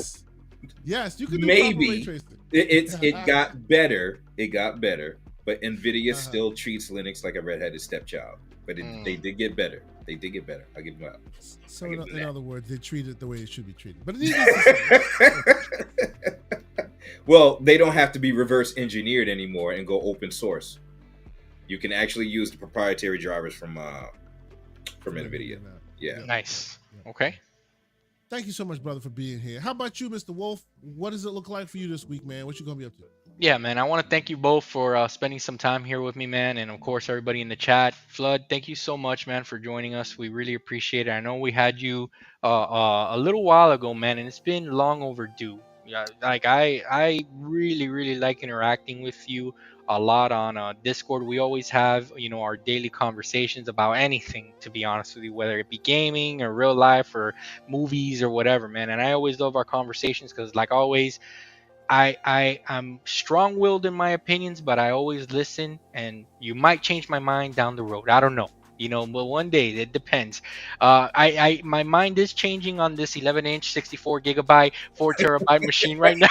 Yes, you can do proper ray maybe tracing. it got better. It got better, but Nvidia Uh-huh. still treats Linux like a redheaded stepchild. But they Mm. did get better. They did get better. I'll give them that. So I'll give them in that. other words, they treat it the way it should be treated. But needless to say, Well, they don't have to be reverse engineered anymore and go open source. You can actually use the proprietary drivers from Nvidia. now. Yeah. Nice. Yeah. Okay. Thank you so much, brother, for being here. How about you, Mr. Wolf? What does it look like for you this week, man? What you gonna be up to? Yeah, man. I want to thank you both for spending some time here with me, man, and of course everybody in the chat. Flood, thank you so much, man, for joining us. We really appreciate it. I know we had you a little while ago, man, and it's been long overdue. Yeah, like I really really like interacting with you a lot on Discord. We always have our daily conversations about anything, to be honest with you, whether it be gaming or real life or movies or whatever, man. And I always love our conversations because, like always, I'm strong-willed in my opinions, but I always listen, and you might change my mind down the road. I don't know, but one day it depends. My mind is changing on this 11-inch, 64 gigabyte, 4 terabyte machine right now.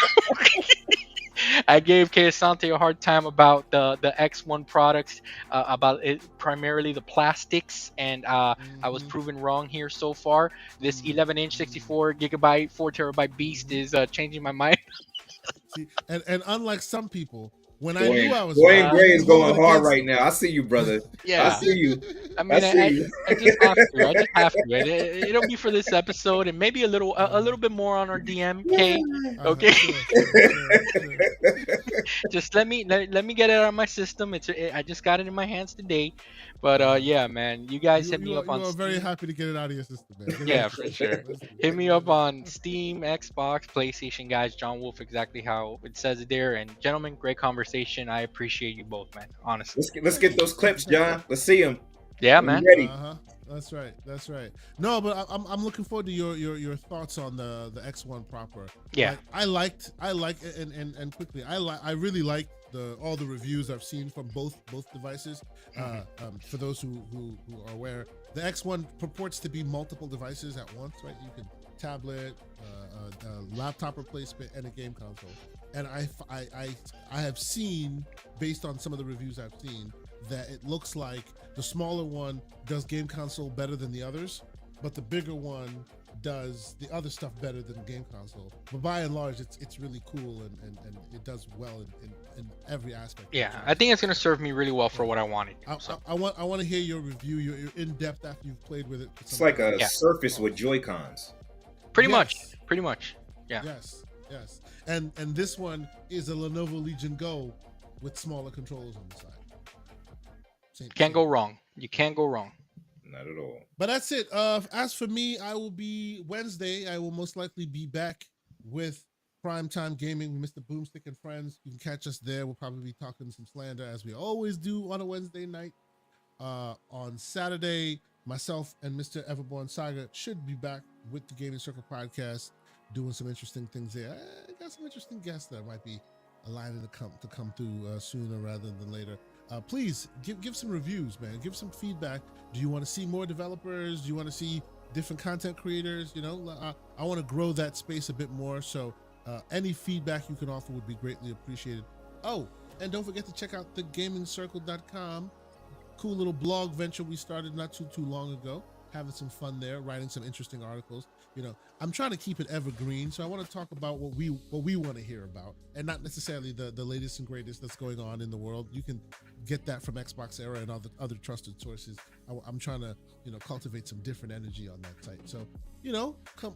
I gave Asante a hard time about the X1 products, about it, primarily the plastics, and I was Mhm. proven wrong here so far. This 11-inch, 64 gigabyte, 4 terabyte beast is changing my mind. See, and unlike some people, when I knew Dwayne, I was Dwayne right, I Gray didn't is hold it going hard against right them. now. I see you, brother. I Yeah. see you. I I mean, see you. I just have to. I just have to. It'll be for this episode, and maybe a little bit more on our DMK. Okay, Sure. just let me get it out of my system. I just got it in my hands today, but Uh-huh. yeah, man, you guys You hit you me are up on you are very Steam. happy to get it out of your system, man. Yeah, That's for good. sure. That's good. Hit me up on Steam, Xbox, PlayStation, guys. John Wolf, exactly how it says it there. And gentlemen, great conversation. I appreciate you both, man. Honestly. Let's Thank get you. those Thank you. clips, Thank you. John. Let's see them. Yeah, I'm man. ready. Uh-huh. That's right. That's right. No, but I'm looking forward to your thoughts on the X1 proper. Yeah. Like I like and quickly I really like all the reviews I've seen from both devices. For those who are aware, the X1 purports to be multiple devices at once, right? You can tablet, laptop replacement, and a game console. And I have seen, based on some of the reviews I've seen, that it looks like the smaller one does game console better than the others, but the bigger one does the other stuff better than game console. But by and large, it's really cool and it does well in every aspect. Yeah, I think it's gonna serve me really well for what I wanted. So I want to hear your review, your in depth after you've played with it. It's like a Yeah. Surface with Joy Cons. pretty Yes. much. Yeah. Yes. And this one is a Lenovo Legion Go with smaller controllers on the side. Can't go wrong. You can't go wrong. Not at all. But that's it. As for me, I will be Wednesday. I will most likely be back with Primetime Gaming with Mr. Boomstick and friends. You can catch us there. We'll probably be talking some slander as we always do on a Wednesday night. On Saturday, myself and Mr. Everborn Saga should be back with the Gaming Circle podcast, doing some interesting things there. I got some interesting guests that might be aligning to come through sooner rather than later. Please give some reviews, man. Give some feedback. Do you want to see more developers? Do you want to see different content creators? I want to grow that space a bit more. So any feedback you can offer would be greatly appreciated. Oh, and don't forget to check out thegamingcircle.com. Cool little blog venture we started not too long ago. Having some fun there, writing some interesting articles. I'm trying to keep it evergreen, so I want to talk about what we want to hear about, and not necessarily the latest and greatest that's going on in the world. You can get that from Xbox Era and other trusted sources. I'm trying to cultivate some different energy on that site. So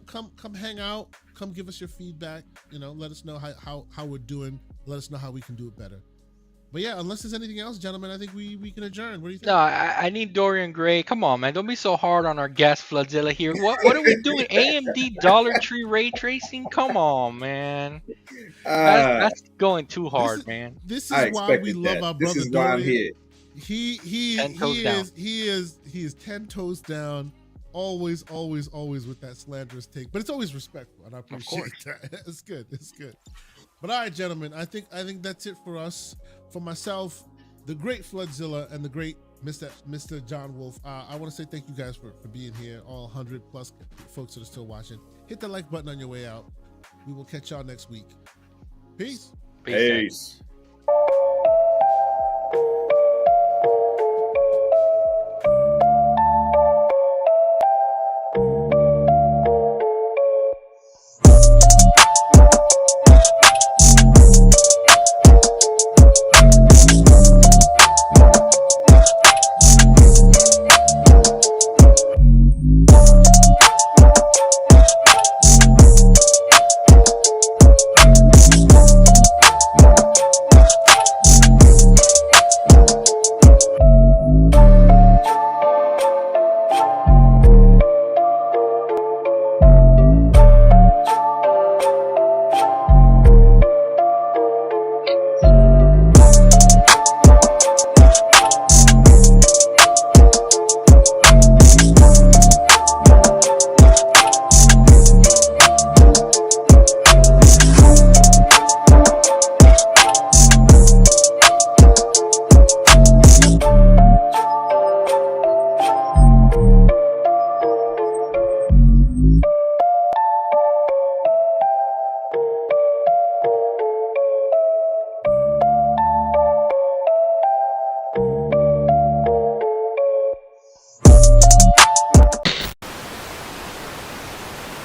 come hang out, come give us your feedback. Let us know how we're doing. Let us know how we can do it better. But yeah, unless there's anything else, gentlemen, I think we can adjourn. What do you think? No, I need Dorian Gray. Come on, man. Don't be so hard on our gas Floodzilla here. What are we doing? AMD Dollar Tree ray tracing? Come on, man. Ah, That's going too This hard, is man. this I is why we expected love that. our This brother is why I'm Dorian. here. He 10 toes down. he is 10 toes down, always with that slanderous take, but it's always respectful, and I appreciate that. It's good. But all right, gentlemen, I think that's it for us. For myself, the great Floodzilla, and the great Mr. John Wolf, I want to say thank you guys for being here. All 100 plus folks that are still watching. Hit the like button on your way out. We will catch y'all next week. Peace. Peace, guys. Peace.